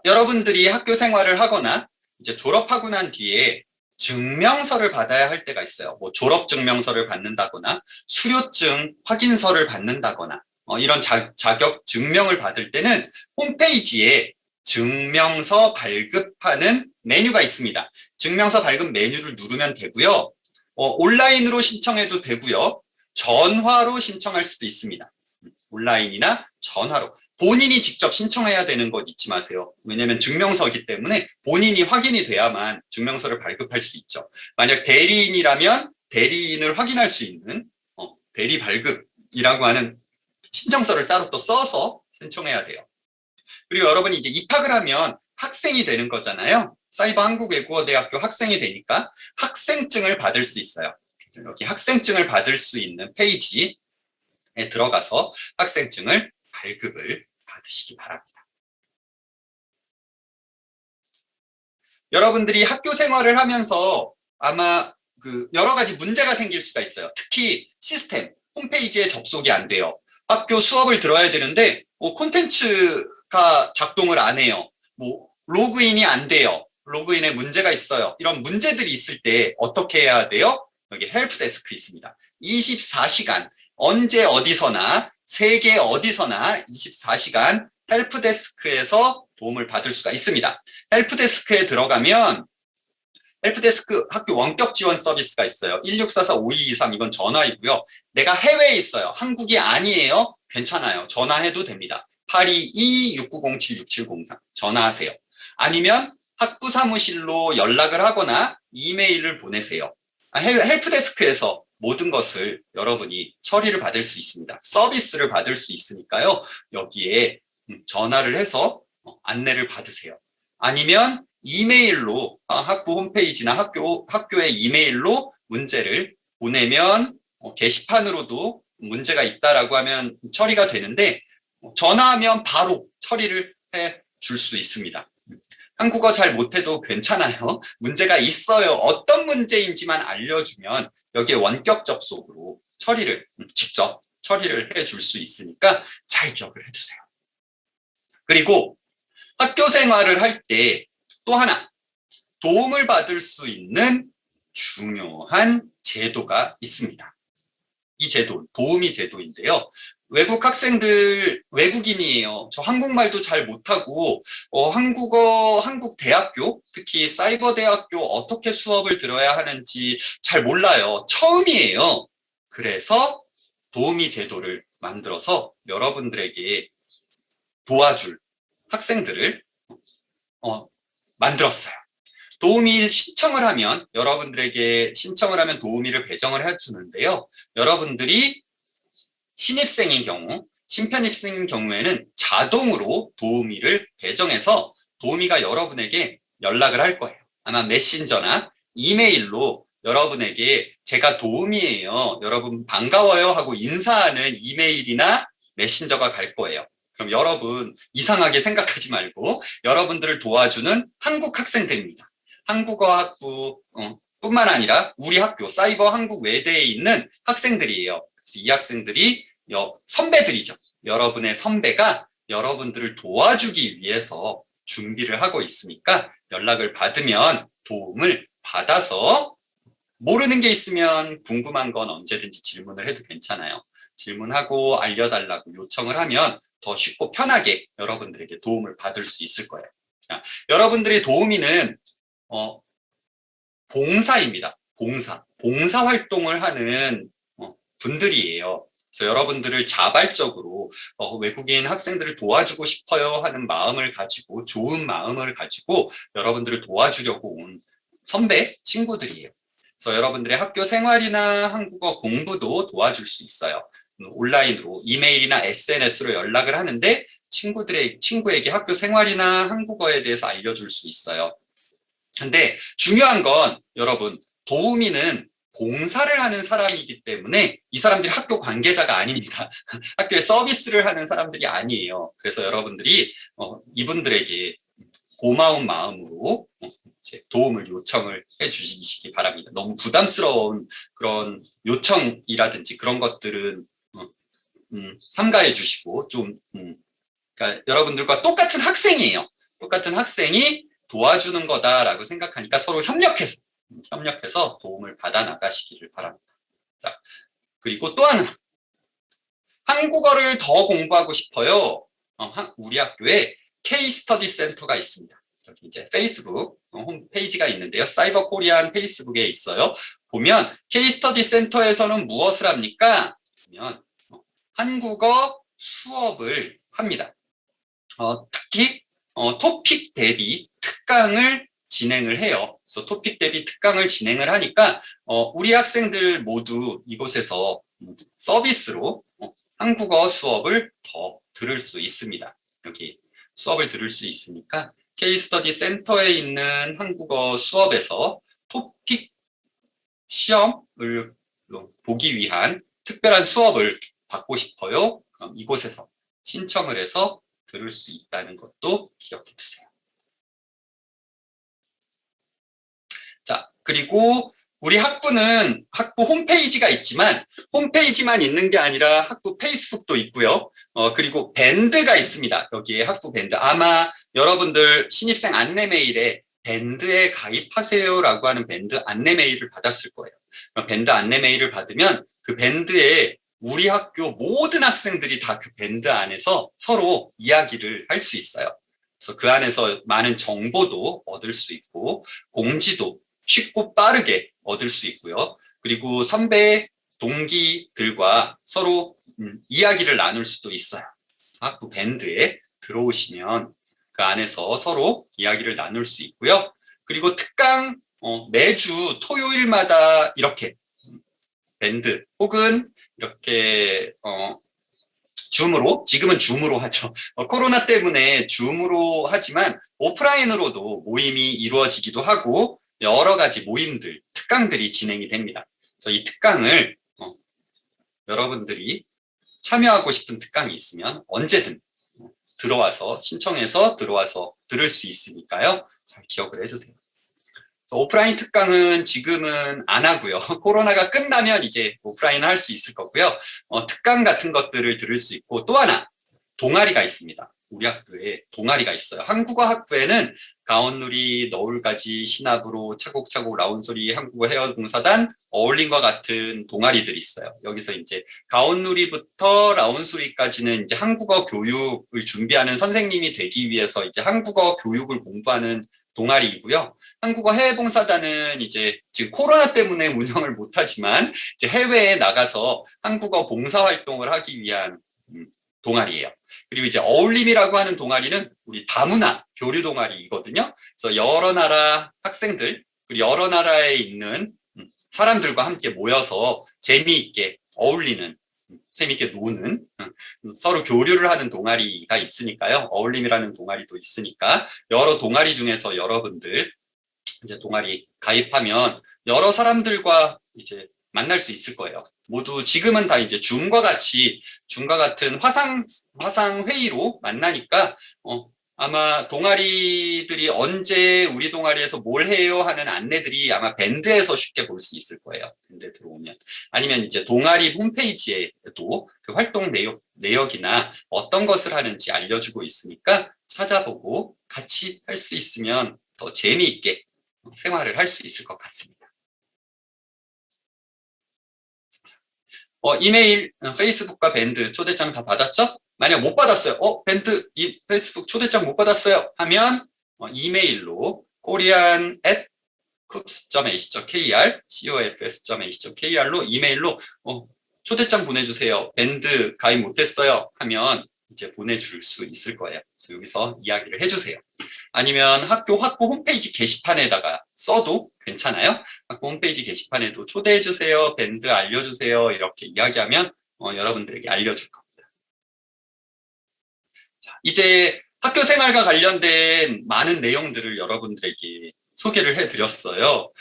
여러분들이 학교 생활을 하거나 이제 졸업하고 난 뒤에 증명서를 받아야 할 때가 있어요. 뭐 졸업 증명서를 받는다거나 수료증 확인서를 받는다거나 이런 자격 증명을 받을 때는 홈페이지에 증명서 발급하는 메뉴가 있습니다. 증명서 발급 메뉴를 누르면 되고요. 온라인으로 신청해도 되고요. 전화로 신청할 수도 있습니다. 온라인이나 전화로. 본인이 직접 신청해야 되는 것 잊지 마세요. 왜냐하면 증명서이기 때문에 본인이 확인이 돼야만 증명서를 발급할 수 있죠. 만약 대리인이라면 대리인을 확인할 수 있는 대리 발급이라고 하는 신청서를 따로 또 써서 신청해야 돼요. 그리고 여러분이 이제 입학을 하면 학생이 되는 거잖아요. 사이버 한국외국어대학교 학생이 되니까 학생증을 받을 수 있어요. 여기 학생증을 받을 수 있는 페이지에 들어가서 학생증을 발급을 받으시기 바랍니다. 여러분들이 학교 생활을 하면서 아마 여러 가지 문제가 생길 수가 있어요. 특히 시스템, 홈페이지에 접속이 안 돼요. 학교 수업을 들어야 되는데 콘텐츠가 작동을 안 해요. 로그인이 안 돼요. 로그인에 문제가 있어요. 이런 문제들이 있을 때 어떻게 해야 돼요? 여기 헬프데스크 있습니다. 24시간 언제 어디서나 세계 어디서나 24시간 헬프데스크에서 도움을 받을 수가 있습니다. 헬프데스크에 들어가면 헬프데스크 학교 원격 지원 서비스가 있어요. 1644-5223 이건 전화이고요. 내가 해외에 있어요. 한국이 아니에요. 괜찮아요. 전화해도 됩니다. 822-6907-6703 전화하세요. 아니면 학부 사무실로 연락을 하거나 이메일을 보내세요. 헬프데스크에서 모든 것을 여러분이 처리를 받을 수 있습니다. 서비스를 받을 수 있으니까요. 여기에 전화를 해서 안내를 받으세요. 아니면 이메일로 학부 홈페이지나 학교의 이메일로 문제를 보내면 게시판으로도 문제가 있다라고 하면 처리가 되는데 전화하면 바로 처리를 해 줄 수 있습니다. 한국어 잘 못해도 괜찮아요. 문제가 있어요. 어떤 문제인지만 알려주면 여기에 원격 접속으로 직접 처리를 해줄 수 있으니까 잘 기억을 해두세요. 그리고 학교 생활을 할 때 또 하나 도움을 받을 수 있는 중요한 제도가 있습니다. 이 제도, 도우미 제도인데요. 외국 학생들, 외국인이에요. 저 한국말도 잘 못하고 한국 대학교, 특히 사이버 대학교 어떻게 수업을 들어야 하는지 잘 몰라요. 처음이에요. 그래서 도우미 제도를 만들어서 여러분들에게 도와줄 학생들을 만들었어요. 도우미 신청을 하면 여러분들에게 신청을 하면 도우미를 배정을 해주는데요. 여러분들이 신입생인 경우, 신편입생인 경우에는 자동으로 도우미를 배정해서 도우미가 여러분에게 연락을 할 거예요. 아마 메신저나 이메일로 여러분에게 제가 도우미예요. 여러분 반가워요 하고 인사하는 이메일이나 메신저가 갈 거예요. 그럼 여러분 이상하게 생각하지 말고 여러분들을 도와주는 한국 학생들입니다. 한국어 학부 뿐만 아니라 우리 학교 사이버 한국 외대에 있는 학생들이에요. 그래서 이 학생들이 선배들이죠. 여러분의 선배가 여러분들을 도와주기 위해서 준비를 하고 있으니까 연락을 받으면 도움을 받아서 모르는 게 있으면 궁금한 건 언제든지 질문을 해도 괜찮아요. 질문하고 알려달라고 요청을 하면 더 쉽고 편하게 여러분들에게 도움을 받을 수 있을 거예요. 자, 여러분들의 도우미는 봉사입니다. 봉사 활동을 하는 분들이에요. 그래서 여러분들을 자발적으로 외국인 학생들을 도와주고 싶어요 하는 마음을 가지고 좋은 마음을 가지고 여러분들을 도와주려고 온 선배 친구들이에요. 그래서 여러분들의 학교 생활이나 한국어 공부도 도와줄 수 있어요. 온라인으로 이메일이나 SNS로 연락을 하는데 친구에게 학교 생활이나 한국어에 대해서 알려줄 수 있어요. 근데 중요한 건 여러분 도우미는 봉사를 하는 사람이기 때문에 이 사람들이 학교 관계자가 아닙니다. 학교에 서비스를 하는 사람들이 아니에요. 그래서 여러분들이 이분들에게 고마운 마음으로 이제 도움을 요청을 해 주시기 바랍니다. 너무 부담스러운 그런 요청이라든지 그런 것들은 삼가해 주시고 그러니까 여러분들과 똑같은 학생이에요. 똑같은 학생이 도와주는 거다라고 생각하니까 서로 협력해서 도움을 받아 나가시기를 바랍니다. 자, 그리고 또 하나, 한국어를 더 공부하고 싶어요. 우리 학교에 K-스터디 센터가 있습니다. 여기 이제 페이스북 홈페이지가 있는데요. 사이버 코리안 페이스북에 있어요. 보면 K-스터디 센터에서는 무엇을 합니까? 보면 한국어 수업을 합니다. 특히 토픽 대비 특강을 진행을 해요. 그래서 토픽 대비 특강을 진행을 하니까 우리 학생들 모두 이곳에서 서비스로 한국어 수업을 더 들을 수 있습니다. 여기 수업을 들을 수 있으니까 K-스터디 센터에 있는 한국어 수업에서 토픽 시험을 보기 위한 특별한 수업을 받고 싶어요. 그럼 이곳에서 신청을 해서 들을 수 있다는 것도 기억해 두세요. 자, 그리고 우리 학부는 학부 홈페이지가 있지만 홈페이지만 있는 게 아니라 학부 페이스북도 있고요. 그리고 밴드가 있습니다. 여기에 학부 밴드. 아마 여러분들 신입생 안내 메일에 밴드에 가입하세요라고 하는 밴드 안내 메일을 받았을 거예요. 밴드 안내 메일을 받으면 그 밴드에 우리 학교 모든 학생들이 다 그 밴드 안에서 서로 이야기를 할 수 있어요. 그래서 그 안에서 많은 정보도 얻을 수 있고 공지도 쉽고 빠르게 얻을 수 있고요. 그리고 선배 동기들과 서로 이야기를 나눌 수도 있어요. 학부 밴드에 들어오시면 그 안에서 서로 이야기를 나눌 수 있고요. 그리고 특강 매주 토요일마다 이렇게 밴드 혹은 이렇게 줌으로, 지금은 줌으로 하죠. 코로나 때문에 줌으로 하지만 오프라인으로도 모임이 이루어지기도 하고 여러 가지 모임들, 특강들이 진행이 됩니다. 그래서 이 특강을 여러분들이 참여하고 싶은 특강이 있으면 언제든 들어와서 신청해서 들어와서 들을 수 있으니까요. 잘 기억을 해주세요. 오프라인 특강은 지금은 안 하고요. 코로나가 끝나면 이제 오프라인 할 수 있을 거고요. 특강 같은 것들을 들을 수 있고 또 하나 동아리가 있습니다. 우리 학교에 동아리가 있어요. 한국어 학부에는 가온누리, 너울가지, 시나브로, 차곡차곡, 라운소리, 한국어 헤어봉사단, 어울림과 같은 동아리들이 있어요. 여기서 이제 가온누리부터 라운소리까지는 이제 한국어 교육을 준비하는 선생님이 되기 위해서 이제 한국어 교육을 공부하는 동아리이고요. 한국어 해외봉사단은 이제 지금 코로나 때문에 운영을 못하지만 이제 해외에 나가서 한국어 봉사활동을 하기 위한 동아리예요. 그리고 이제 어울림이라고 하는 동아리는 우리 다문화 교류 동아리이거든요. 그래서 여러 나라 학생들 그리고 여러 나라에 있는 사람들과 함께 모여서 재미있게 어울리는 재미있게 노는 서로 교류를 하는 동아리가 있으니까요. 어울림이라는 동아리도 있으니까 여러 동아리 중에서 여러분들 이제 동아리 가입하면 여러 사람들과 이제 만날 수 있을 거예요. 모두 지금은 다 이제 줌과 같은 화상 회의로 만나니까 아마 동아리들이 언제 우리 동아리에서 뭘 해요 하는 안내들이 아마 밴드에서 쉽게 볼 수 있을 거예요. 밴드 들어오면. 아니면 이제 동아리 홈페이지에도 그 활동 내역이나 어떤 것을 하는지 알려주고 있으니까 찾아보고 같이 할 수 있으면 더 재미있게 생활을 할 수 있을 것 같습니다. 이메일, 페이스북과 밴드 초대장 다 받았죠? 만약 못 받았어요. 밴드 이 페이스북 초대장 못 받았어요. 하면 이메일로 korean@cofs.ac.kr cofs.ac.kr로 이메일로 초대장 보내주세요. 밴드 가입 못했어요. 하면 이제 보내줄 수 있을 거예요. 그래서 여기서 이야기를 해주세요. 아니면 학교 홈페이지 게시판에다가 써도 괜찮아요. 학교 홈페이지 게시판에도 초대해주세요. 밴드 알려주세요. 이렇게 이야기하면 여러분들에게 알려줄 겁니다. 자, 이제 학교 생활과 관련된 많은 내용들을 여러분들에게 소개를 해드렸어요.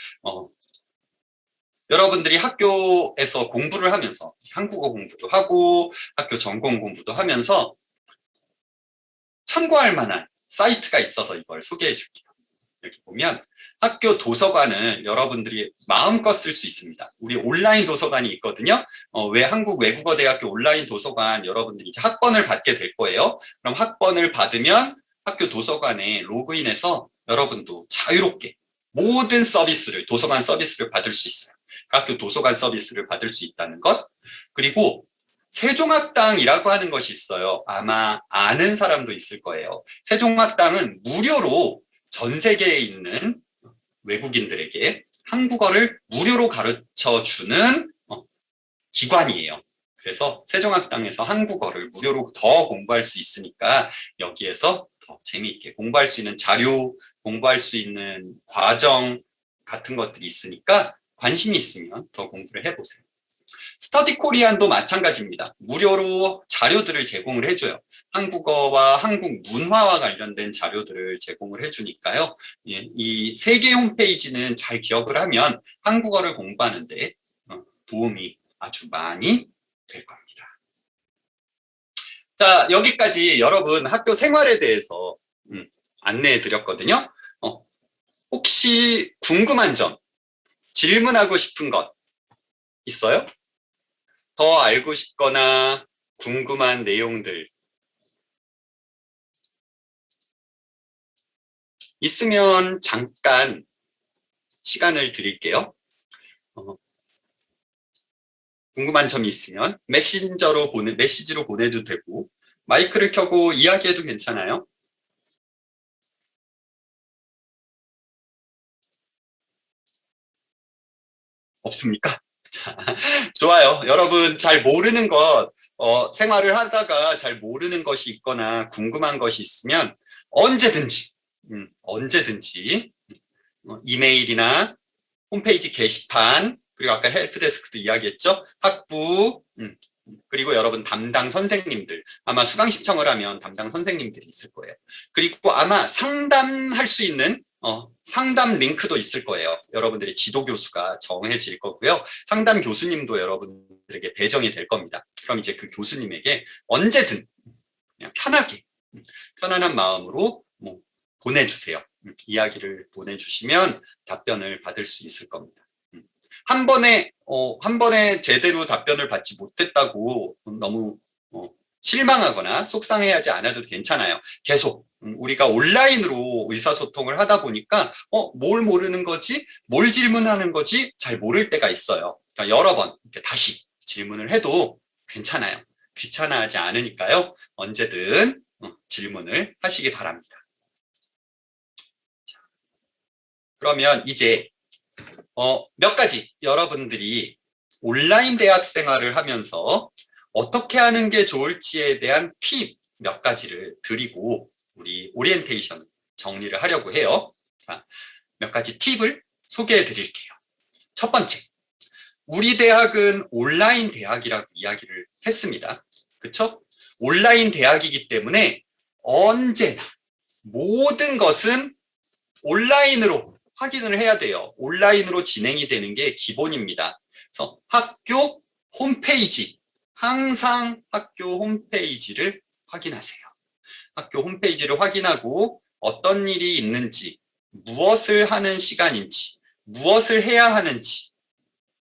여러분들이 학교에서 공부를 하면서 한국어 공부도 하고 학교 전공 공부도 하면서 참고할 만한 사이트가 있어서 이걸 소개해 줄게요. 여기 보면 학교 도서관을 여러분들이 마음껏 쓸 수 있습니다. 우리 온라인 도서관이 있거든요. 왜 한국외국어대학교 온라인 도서관 여러분들이 이제 학번을 받게 될 거예요. 그럼 학번을 받으면 학교 도서관에 로그인해서 여러분도 자유롭게 모든 서비스를, 도서관 서비스를 받을 수 있어요. 학교 도서관 서비스를 받을 수 있다는 것. 그리고 세종학당이라고 하는 것이 있어요. 아마 아는 사람도 있을 거예요. 세종학당은 무료로 전 세계에 있는 외국인들에게 한국어를 무료로 가르쳐주는 기관이에요. 그래서 세종학당에서 한국어를 무료로 더 공부할 수 있으니까 여기에서 더 재미있게 공부할 수 있는 자료, 공부할 수 있는 과정 같은 것들이 있으니까 관심이 있으면 더 공부를 해보세요. 스터디 코리안도 마찬가지입니다. 무료로 자료들을 제공을 해줘요. 한국어와 한국 문화와 관련된 자료들을 제공을 해주니까요. 이 세 개 홈페이지는 잘 기억을 하면 한국어를 공부하는데 도움이 아주 많이 될 겁니다. 자, 여기까지 여러분 학교 생활에 대해서 안내해 드렸거든요. 혹시 궁금한 점, 질문하고 싶은 것 있어요? 더 알고 싶거나 궁금한 내용들 있으면 잠깐 시간을 드릴게요. 궁금한 점이 있으면 메신저로 메시지로 보내도 되고 마이크를 켜고 이야기해도 괜찮아요. 없습니까? 자, 좋아요. 여러분 잘 모르는 것, 생활을 하다가 잘 모르는 것이 있거나 궁금한 것이 있으면 언제든지 이메일이나 홈페이지 게시판, 그리고 아까 헬프데스크도 이야기했죠. 학부, 그리고 여러분 담당 선생님들, 아마 수강 신청을 하면 담당 선생님들이 있을 거예요. 그리고 아마 상담할 수 있는 상담 링크도 있을 거예요. 여러분들의 지도 교수가 정해질 거고요. 상담 교수님도 여러분들에게 배정이 될 겁니다. 그럼 이제 그 교수님에게 언제든 그냥 편하게, 편안한 마음으로 보내주세요. 이야기를 보내주시면 답변을 받을 수 있을 겁니다. 한 번에 제대로 답변을 받지 못했다고 너무 실망하거나 속상해하지 않아도 괜찮아요. 계속 우리가 온라인으로 의사소통을 하다 보니까 뭘 모르는 거지? 뭘 질문하는 거지? 잘 모를 때가 있어요. 그러니까 여러 번 이렇게 다시 질문을 해도 괜찮아요. 귀찮아하지 않으니까요. 언제든 질문을 하시기 바랍니다. 그러면 이제 몇 가지 여러분들이 온라인 대학 생활을 하면서 어떻게 하는 게 좋을지에 대한 팁 몇 가지를 드리고 우리 오리엔테이션 정리를 하려고 해요. 자, 몇 가지 팁을 소개해 드릴게요. 첫 번째, 우리 대학은 온라인 대학이라고 이야기를 했습니다. 그쵸? 온라인 대학이기 때문에 언제나 모든 것은 온라인으로 확인을 해야 돼요. 온라인으로 진행이 되는 게 기본입니다. 그래서 학교 홈페이지, 항상 학교 홈페이지를 확인하세요. 학교 홈페이지를 확인하고 어떤 일이 있는지, 무엇을 하는 시간인지, 무엇을 해야 하는지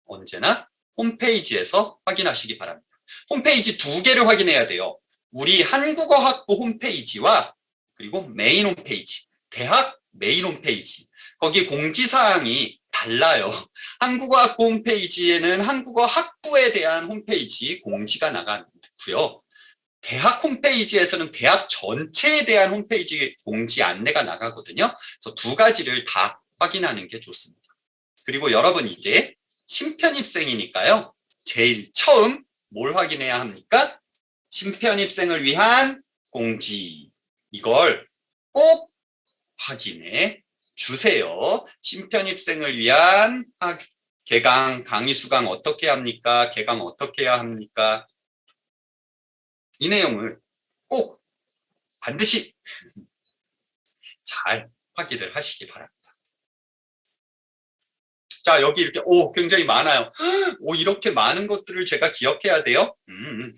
언제나 홈페이지에서 확인하시기 바랍니다. 홈페이지 두 개를 확인해야 돼요. 우리 한국어 학부 홈페이지와 그리고 메인 홈페이지, 대학 메인 홈페이지. 거기 공지사항이 달라요. 한국어 학부 홈페이지에는 한국어 학부에 대한 홈페이지 공지가 나가고요. 대학 홈페이지에서는 대학 전체에 대한 홈페이지 공지 안내가 나가거든요. 그래서 두 가지를 다 확인하는 게 좋습니다. 그리고 여러분 이제 신편입생이니까요. 제일 처음 뭘 확인해야 합니까? 신편입생을 위한 공지. 이걸 꼭 확인해 주세요. 신편입생을 위한 개강, 강의 수강 어떻게 합니까? 개강 어떻게 해야 합니까? 이 내용을 꼭 반드시 잘 확인을 하시기 바랍니다. 자, 여기 이렇게 굉장히 많아요. 이렇게 많은 것들을 제가 기억해야 돼요?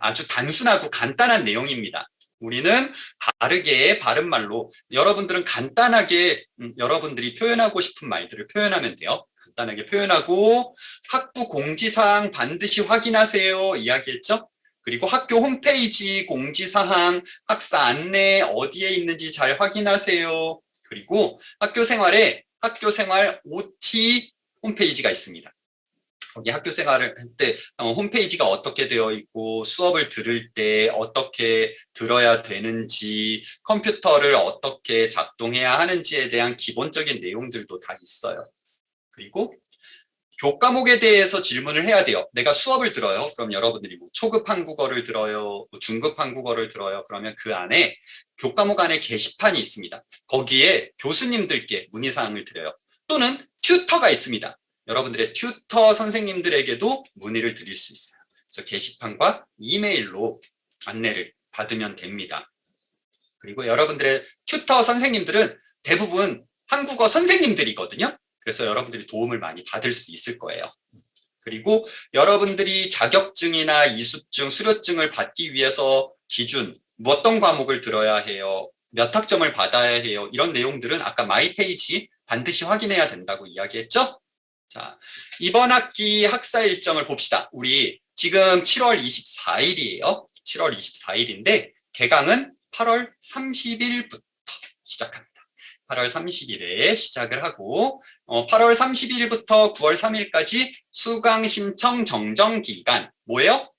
아주 단순하고 간단한 내용입니다. 우리는 바르게 바른말로 여러분들은 간단하게 여러분들이 표현하고 싶은 말들을 표현하면 돼요. 간단하게 표현하고 학부 공지사항 반드시 확인하세요 이야기했죠. 그리고 학교 홈페이지 공지사항 학사 안내 어디에 있는지 잘 확인하세요. 그리고 학교생활에 학교생활 OT 홈페이지가 있습니다. 거기 학교 생활을 할 때 홈페이지가 어떻게 되어 있고 수업을 들을 때 어떻게 들어야 되는지 컴퓨터를 어떻게 작동해야 하는지에 대한 기본적인 내용들도 다 있어요. 그리고 교과목에 대해서 질문을 해야 돼요. 내가 수업을 들어요. 그럼 여러분들이 뭐 초급 한국어를 들어요. 뭐 중급 한국어를 들어요. 그러면 그 안에 교과목 안에 게시판이 있습니다. 거기에 교수님들께 문의사항을 드려요. 또는 튜터가 있습니다. 여러분들의 튜터 선생님들에게도 문의를 드릴 수 있어요. 그래서 게시판과 이메일로 안내를 받으면 됩니다. 그리고 여러분들의 튜터 선생님들은 대부분 한국어 선생님들이거든요. 그래서 여러분들이 도움을 많이 받을 수 있을 거예요. 그리고 여러분들이 자격증이나 이수증, 수료증을 받기 위해서 기준, 어떤 과목을 들어야 해요, 몇 학점을 받아야 해요, 이런 내용들은 아까 마이 페이지 반드시 확인해야 된다고 이야기했죠? 자, 이번 학기 학사 일정을 봅시다. 우리 지금 7월 24일이에요. 7월 24일인데 개강은 8월 30일부터 시작합니다. 8월 30일에 시작을 하고 8월 30일부터 9월 3일까지 수강 신청 정정 기간. 뭐예요?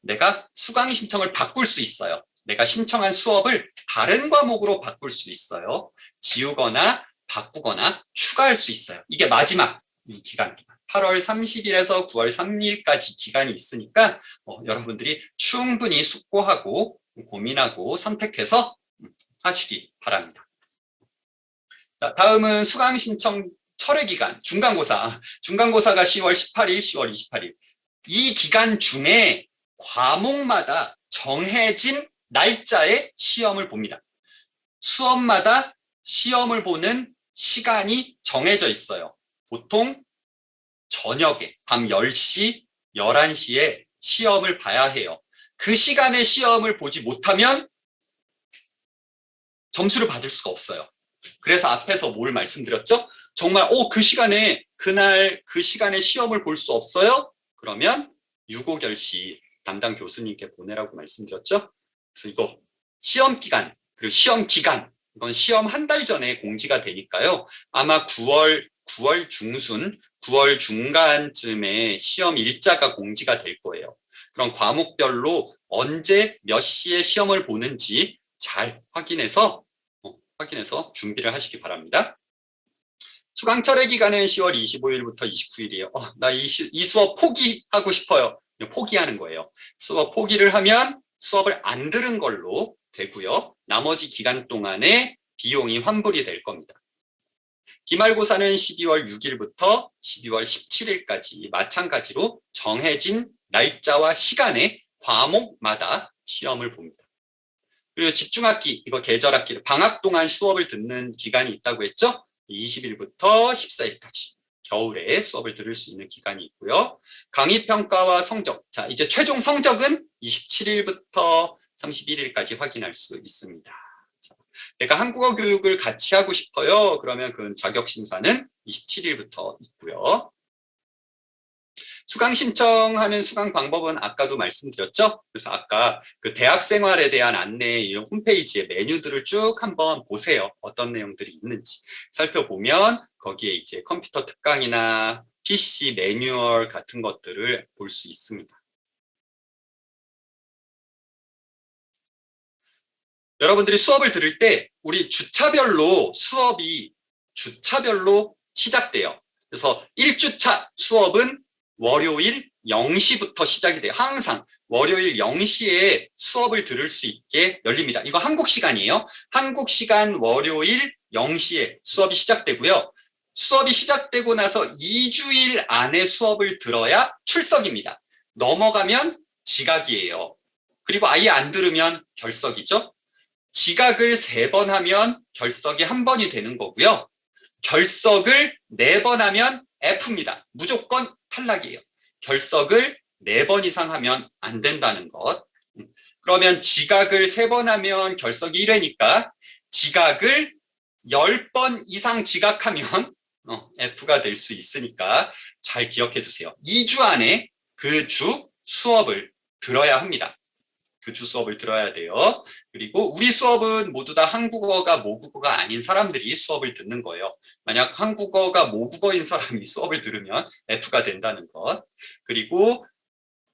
내가 수강 신청을 바꿀 수 있어요. 내가 신청한 수업을 다른 과목으로 바꿀 수 있어요. 지우거나 바꾸거나 추가할 수 있어요. 이게 마지막 이 기간. 8월 30일에서 9월 3일까지 기간이 있으니까 여러분들이 충분히 숙고하고 고민하고 선택해서 하시기 바랍니다. 자, 다음은 수강 신청 철회 기간, 중간고사. 중간고사가 10월 18일, 10월 28일. 이 기간 중에 과목마다 정해진 날짜에 시험을 봅니다. 수업마다 시험을 보는 시간이 정해져 있어요. 보통 저녁에 밤 10시, 11시에 시험을 봐야 해요. 그 시간에 시험을 보지 못하면 점수를 받을 수가 없어요. 그래서 앞에서 뭘 말씀드렸죠? 정말 그 시간에 그날 그 시간에 시험을 볼 수 없어요? 그러면 유고결시 담당 교수님께 보내라고 말씀드렸죠? 그래서 이거 시험 기간 그리고 시험 기간 이건 시험 한 달 전에 공지가 되니까요. 아마 9월 중순, 9월 중간쯤에 시험 일자가 공지가 될 거예요. 그럼 과목별로 언제 몇 시에 시험을 보는지 잘 확인해서 준비를 하시기 바랍니다. 수강 철회 기간은 10월 25일부터 29일이에요. 나 이 수업 포기하고 싶어요. 포기하는 거예요. 수업 포기를 하면 수업을 안 들은 걸로 되고요. 나머지 기간 동안에 비용이 환불이 될 겁니다. 기말고사는 12월 6일부터 12월 17일까지 마찬가지로 정해진 날짜와 시간에 과목마다 시험을 봅니다. 그리고 집중학기, 이거 계절학기, 방학 동안 수업을 듣는 기간이 있다고 했죠? 20일부터 14일까지 겨울에 수업을 들을 수 있는 기간이 있고요. 강의평가와 성적, 자 이제 최종 성적은 27일부터 31일까지 확인할 수 있습니다. 자, 내가 한국어 교육을 같이 하고 싶어요. 그러면 그 자격심사는 27일부터 있고요. 수강 신청하는 수강 방법은 아까도 말씀드렸죠? 그래서 아까 그 대학 생활에 대한 안내 홈페이지의 메뉴들을 쭉 한번 보세요. 어떤 내용들이 있는지 살펴보면 거기에 이제 컴퓨터 특강이나 PC 매뉴얼 같은 것들을 볼 수 있습니다. 여러분들이 수업을 들을 때 우리 주차별로 수업이 주차별로 시작돼요. 그래서 1주차 수업은 월요일 0시부터 시작이 돼요. 항상 월요일 0시에 수업을 들을 수 있게 열립니다. 이거 한국 시간이에요. 한국 시간 월요일 0시에 수업이 시작되고요. 수업이 시작되고 나서 2주일 안에 수업을 들어야 출석입니다. 넘어가면 지각이에요. 그리고 아예 안 들으면 결석이죠. 지각을 3번 하면 결석이 1번이 되는 거고요. 결석을 4번 하면 F입니다. 무조건 탈락이에요. 결석을 4번 이상 하면 안 된다는 것. 그러면 지각을 3번 하면 결석이 1회니까 지각을 10번 이상 지각하면 F가 될 수 있으니까 잘 기억해 두세요. 2주 안에 그 주 수업을 들어야 합니다. 그 주 수업을 들어야 돼요. 그리고 우리 수업은 모두 다 한국어가 모국어가 아닌 사람들이 수업을 듣는 거예요. 만약 한국어가 모국어인 사람이 수업을 들으면 F가 된다는 것. 그리고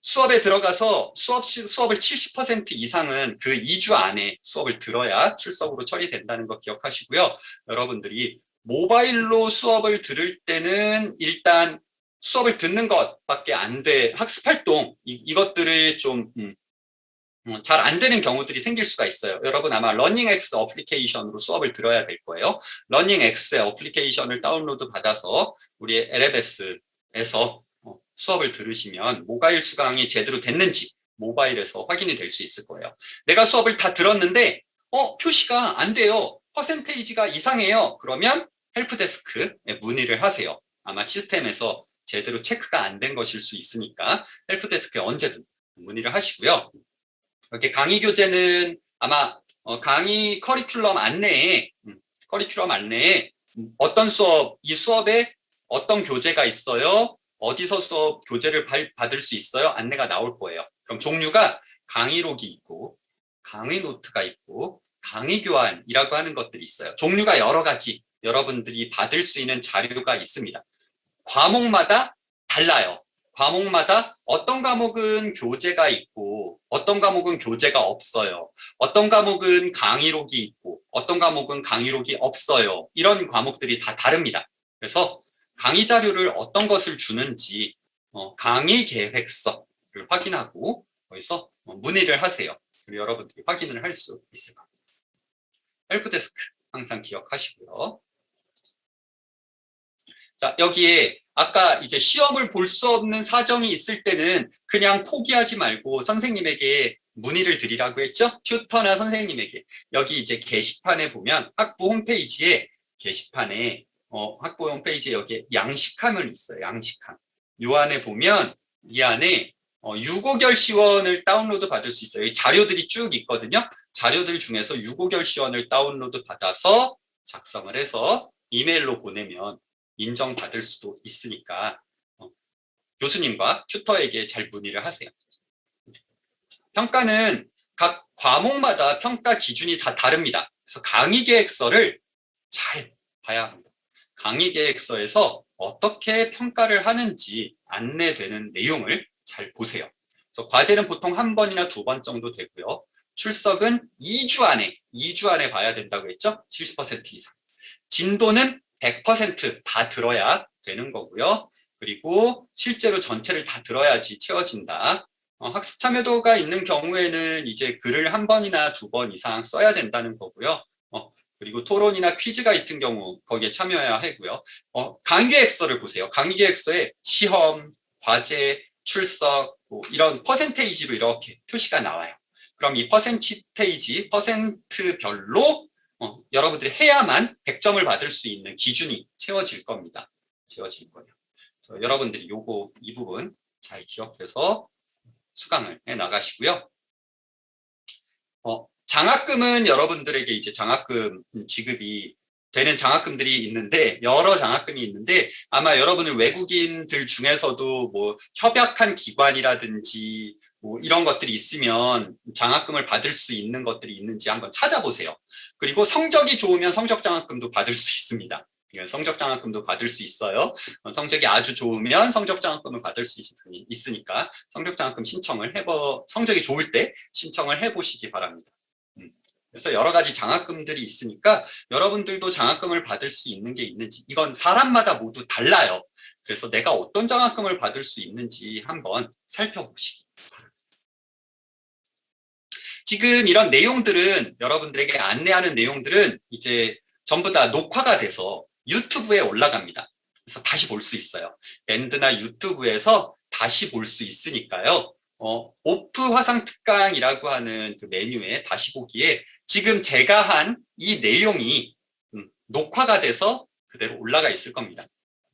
수업에 들어가서 수업을 70% 이상은 그 2주 안에 수업을 들어야 출석으로 처리된다는 거 기억하시고요. 여러분들이 모바일로 수업을 들을 때는 일단 수업을 듣는 것밖에 안 돼. 학습활동 이것들을 좀 잘 안 되는 경우들이 생길 수가 있어요. 여러분 아마 러닝X 어플리케이션으로 수업을 들어야 될 거예요. 러닝X 어플리케이션을 다운로드 받아서 우리 LMS에서 수업을 들으시면 모바일 수강이 제대로 됐는지 모바일에서 확인이 될 수 있을 거예요. 내가 수업을 다 들었는데 표시가 안 돼요. 퍼센테이지가 이상해요. 그러면 헬프데스크에 문의를 하세요. 아마 시스템에서 제대로 체크가 안 된 것일 수 있으니까 헬프데스크에 언제든 문의를 하시고요. 이렇게 강의 교재는 아마 강의 커리큘럼 안내에 어떤 수업, 이 수업에 어떤 교재가 있어요, 어디서 수업 교재를 받을 수 있어요, 안내가 나올 거예요. 그럼 종류가 강의록이 있고 강의 노트가 있고 강의 교환이라고 하는 것들이 있어요. 종류가 여러 가지 여러분들이 받을 수 있는 자료가 있습니다. 과목마다 달라요. 과목마다 어떤 과목은 교재가 있고 어떤 과목은 교재가 없어요. 어떤 과목은 강의록이 있고 어떤 과목은 강의록이 없어요. 이런 과목들이 다 다릅니다. 그래서 강의 자료를 어떤 것을 주는지 강의 계획서를 확인하고 거기서 문의를 하세요. 그리고 여러분들이 확인을 할 수 있을 겁니다. 헬프데스크 항상 기억하시고요. 자, 여기에 아까 이제 시험을 볼 수 없는 사정이 있을 때는 그냥 포기하지 말고 선생님에게 문의를 드리라고 했죠? 튜터나 선생님에게. 여기 이제 게시판에 보면 학부 홈페이지에 게시판에 학부 홈페이지에 여기 양식함을 있어요. 양식함. 요 안에 보면 이 안에 유고결 시원을 다운로드 받을 수 있어요. 여기 자료들이 쭉 있거든요. 자료들 중에서 유고결 시원을 다운로드 받아서 작성을 해서 이메일로 보내면 인정받을 수도 있으니까 교수님과 튜터에게 잘 문의를 하세요. 평가는 각 과목마다 평가 기준이 다 다릅니다. 그래서 강의 계획서를 잘 봐야 합니다. 강의 계획서에서 어떻게 평가를 하는지 안내되는 내용을 잘 보세요. 그래서 과제는 보통 1번이나 2번 정도 되고요. 출석은 2주 안에 봐야 된다고 했죠? 70% 이상. 진도는 100% 다 들어야 되는 거고요. 그리고 실제로 전체를 다 들어야지 채워진다. 학습 참여도가 있는 경우에는 이제 글을 1번이나 2번 이상 써야 된다는 거고요. 그리고 토론이나 퀴즈가 있는 경우 거기에 참여해야 하고요. 강의 계획서를 보세요. 강의 계획서에 시험, 과제, 출석 이런 퍼센테이지로 이렇게 표시가 나와요. 그럼 이 퍼센트별로 여러분들이 해야만 100점을 받을 수 있는 기준이 채워질 겁니다. 채워질 거예요. 그래서 여러분들이 이 부분 잘 기억해서 수강을 해 나가시고요. 장학금은 여러분들에게 이제 장학금 지급이 되는 장학금들이 있는데 여러 장학금이 있는데 아마 여러분들 외국인들 중에서도 뭐 협약한 기관이라든지 뭐 이런 것들이 있으면 장학금을 받을 수 있는 것들이 있는지 한번 찾아보세요. 그리고 성적이 좋으면 성적 장학금도 받을 수 있습니다. 성적 장학금도 받을 수 있어요. 성적이 아주 좋으면 성적 장학금을 받을 수 있으니까 성적 장학금 성적이 좋을 때 신청을 해보시기 바랍니다. 그래서 여러 가지 장학금들이 있으니까 여러분들도 장학금을 받을 수 있는 게 있는지 이건 사람마다 모두 달라요. 그래서 내가 어떤 장학금을 받을 수 있는지 한번 살펴보시기 바랍니다. 지금 이런 내용들은 여러분들에게 안내하는 내용들은 이제 전부 다 녹화가 돼서 유튜브에 올라갑니다. 그래서 다시 볼 수 있어요. 밴드나 유튜브에서 다시 볼 수 있으니까요. 오프 화상 특강이라고 하는 그 메뉴에 다시 보기에 지금 제가 한 이 내용이 녹화가 돼서 그대로 올라가 있을 겁니다.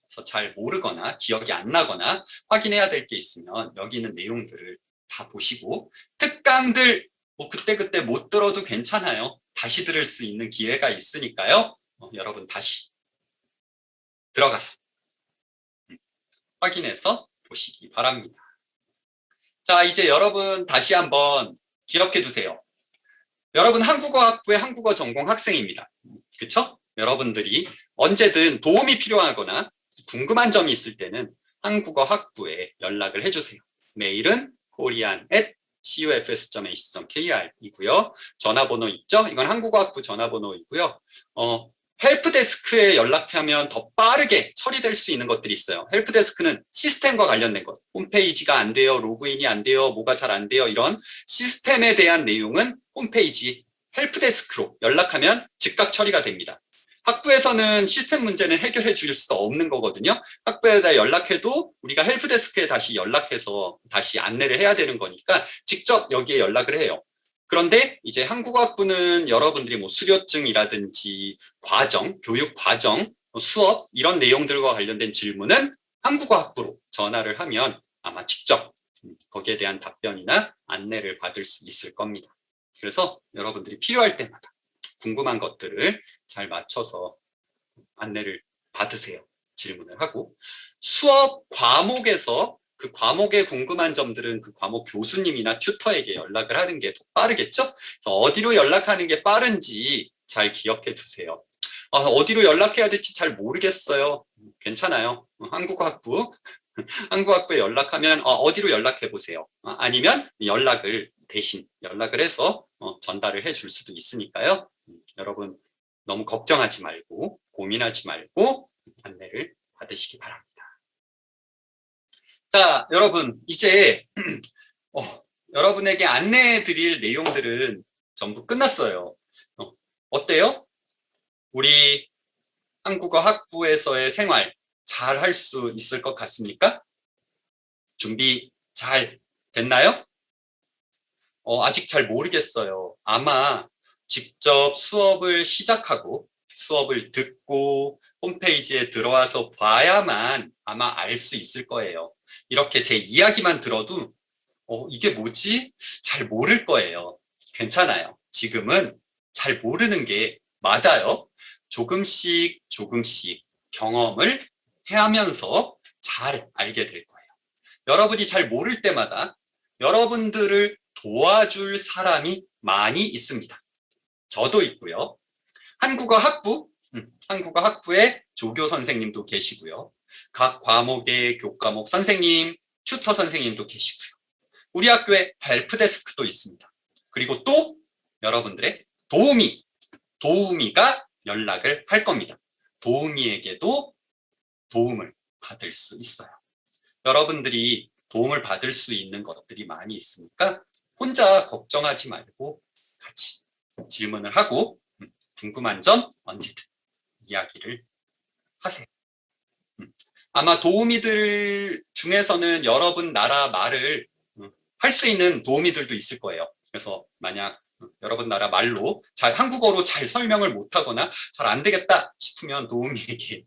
그래서 잘 모르거나 기억이 안 나거나 확인해야 될 게 있으면 여기 있는 내용들을 다 보시고 특강들 뭐 그때그때 못 들어도 괜찮아요. 다시 들을 수 있는 기회가 있으니까요. 여러분 다시 들어가서 확인해서 보시기 바랍니다. 자, 이제 여러분 다시 한번 기억해 두세요. 여러분 한국어학부의 한국어 전공 학생입니다. 그쵸? 여러분들이 언제든 도움이 필요하거나 궁금한 점이 있을 때는 한국어학부에 연락을 해주세요. 메일은 korean@cufs.ac.kr 이고요. 전화번호 있죠? 이건 한국어학부 전화번호이고요. 헬프데스크에 연락하면 더 빠르게 처리될 수 있는 것들이 있어요. 헬프데스크는 시스템과 관련된 것, 홈페이지가 안 돼요, 로그인이 안 돼요, 뭐가 잘 안 돼요, 이런 시스템에 대한 내용은 홈페이지 헬프데스크로 연락하면 즉각 처리가 됩니다. 학부에서는 시스템 문제는 해결해 줄 수가 없는 거거든요. 학부에다 연락해도 우리가 헬프데스크에 다시 연락해서 다시 안내를 해야 되는 거니까 직접 여기에 연락을 해요. 그런데 이제 한국어학부는 여러분들이 뭐 수료증이라든지 과정, 교육 과정, 수업 이런 내용들과 관련된 질문은 한국어학부로 전화를 하면 아마 직접 거기에 대한 답변이나 안내를 받을 수 있을 겁니다. 그래서 여러분들이 필요할 때마다 궁금한 것들을 잘 맞춰서 안내를 받으세요. 질문을 하고 수업 과목에서 그 과목에 궁금한 점들은 그 과목 교수님이나 튜터에게 연락을 하는 게 더 빠르겠죠? 그래서 어디로 연락하는 게 빠른지 잘 기억해 두세요. 어디로 연락해야 될지 잘 모르겠어요. 괜찮아요. 한국어학부 한국어학부에 연락하면 어디로 연락해 보세요. 아니면 연락을 대신 연락을 해서 전달을 해줄 수도 있으니까요. 여러분 너무 걱정하지 말고 고민하지 말고 안내를 받으시기 바랍니다. 자, 여러분 이제 여러분에게 안내해 드릴 내용들은 전부 끝났어요. 어때요? 우리 한국어 학부에서의 생활 잘 할 수 있을 것 같습니까? 준비 잘 됐나요? 아직 잘 모르겠어요. 아마 직접 수업을 시작하고 수업을 듣고 홈페이지에 들어와서 봐야만 아마 알 수 있을 거예요. 이렇게 제 이야기만 들어도 이게 뭐지? 잘 모를 거예요. 괜찮아요. 지금은 잘 모르는 게 맞아요. 조금씩 조금씩 경험을 해하면서 잘 알게 될 거예요. 여러분이 잘 모를 때마다 여러분들을 도와줄 사람이 많이 있습니다. 저도 있고요. 한국어 학부의 조교 선생님도 계시고요. 각 과목의 교과목 선생님, 튜터 선생님도 계시고요. 우리 학교에 헬프데스크도 있습니다. 그리고 또 여러분들의 도우미가 연락을 할 겁니다. 도우미에게도 도움을 받을 수 있어요. 여러분들이 도움을 받을 수 있는 것들이 많이 있으니까 혼자 걱정하지 말고 같이 질문을 하고 궁금한 점 언제든 이야기를 하세요. 아마 도우미들 중에서는 여러분 나라 말을 할 수 있는 도우미들도 있을 거예요. 그래서 만약 여러분 나라 말로 한국어로 잘 설명을 못하거나 잘 안 되겠다 싶으면 도우미에게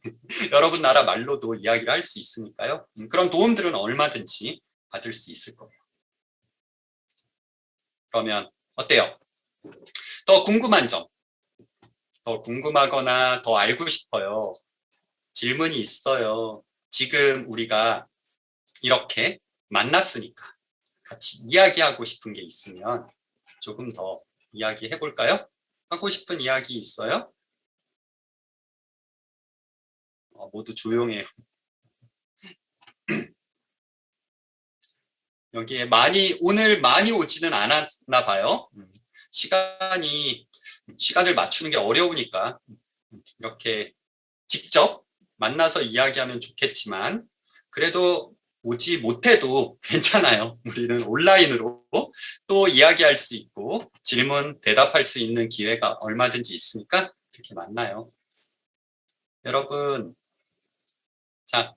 여러분 나라 말로도 이야기를 할 수 있으니까요. 그런 도움들은 얼마든지 받을 수 있을 거예요. 그러면 어때요? 더 궁금한 점, 더 궁금하거나 더 알고 싶어요. 질문이 있어요. 지금 우리가 이렇게 만났으니까 같이 이야기하고 싶은 게 있으면 조금 더 이야기해 볼까요? 하고 싶은 이야기 있어요? 모두 조용해요. 여기에 오늘 많이 오지는 않았나 봐요. 시간을 맞추는 게 어려우니까 이렇게 직접 만나서 이야기하면 좋겠지만 그래도 오지 못해도 괜찮아요. 우리는 온라인으로 또 이야기할 수 있고 질문 대답할 수 있는 기회가 얼마든지 있으니까 이렇게 만나요. 여러분, 자,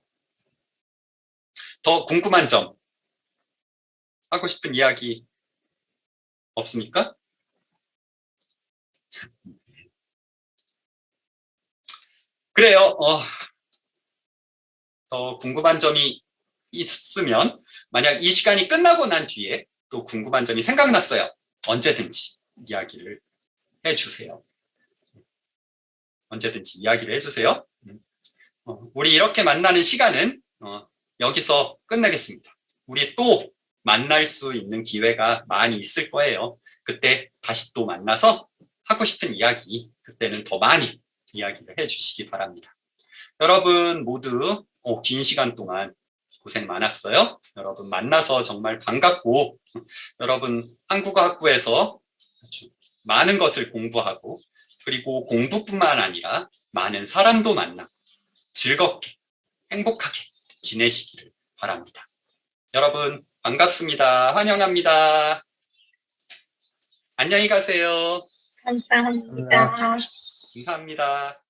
더 궁금한 점, 하고 싶은 이야기 없습니까? 그래요. 더 궁금한 점이 있으면 만약 이 시간이 끝나고 난 뒤에 또 궁금한 점이 생각났어요. 언제든지 이야기를 해주세요. 언제든지 이야기를 해주세요. 우리 이렇게 만나는 시간은 여기서 끝내겠습니다. 우리 또 만날 수 있는 기회가 많이 있을 거예요. 그때 다시 또 만나서 하고 싶은 이야기, 그때는 더 많이 이야기를 해주시기 바랍니다. 여러분 모두 긴 시간 동안 고생 많았어요. 여러분 만나서 정말 반갑고, 여러분 한국어학부에서 아주 많은 것을 공부하고, 그리고 공부뿐만 아니라 많은 사람도 만나고 즐겁게 행복하게 지내시기를 바랍니다. 여러분 반갑습니다. 환영합니다. 안녕히 가세요.
감사합니다.
감사합니다.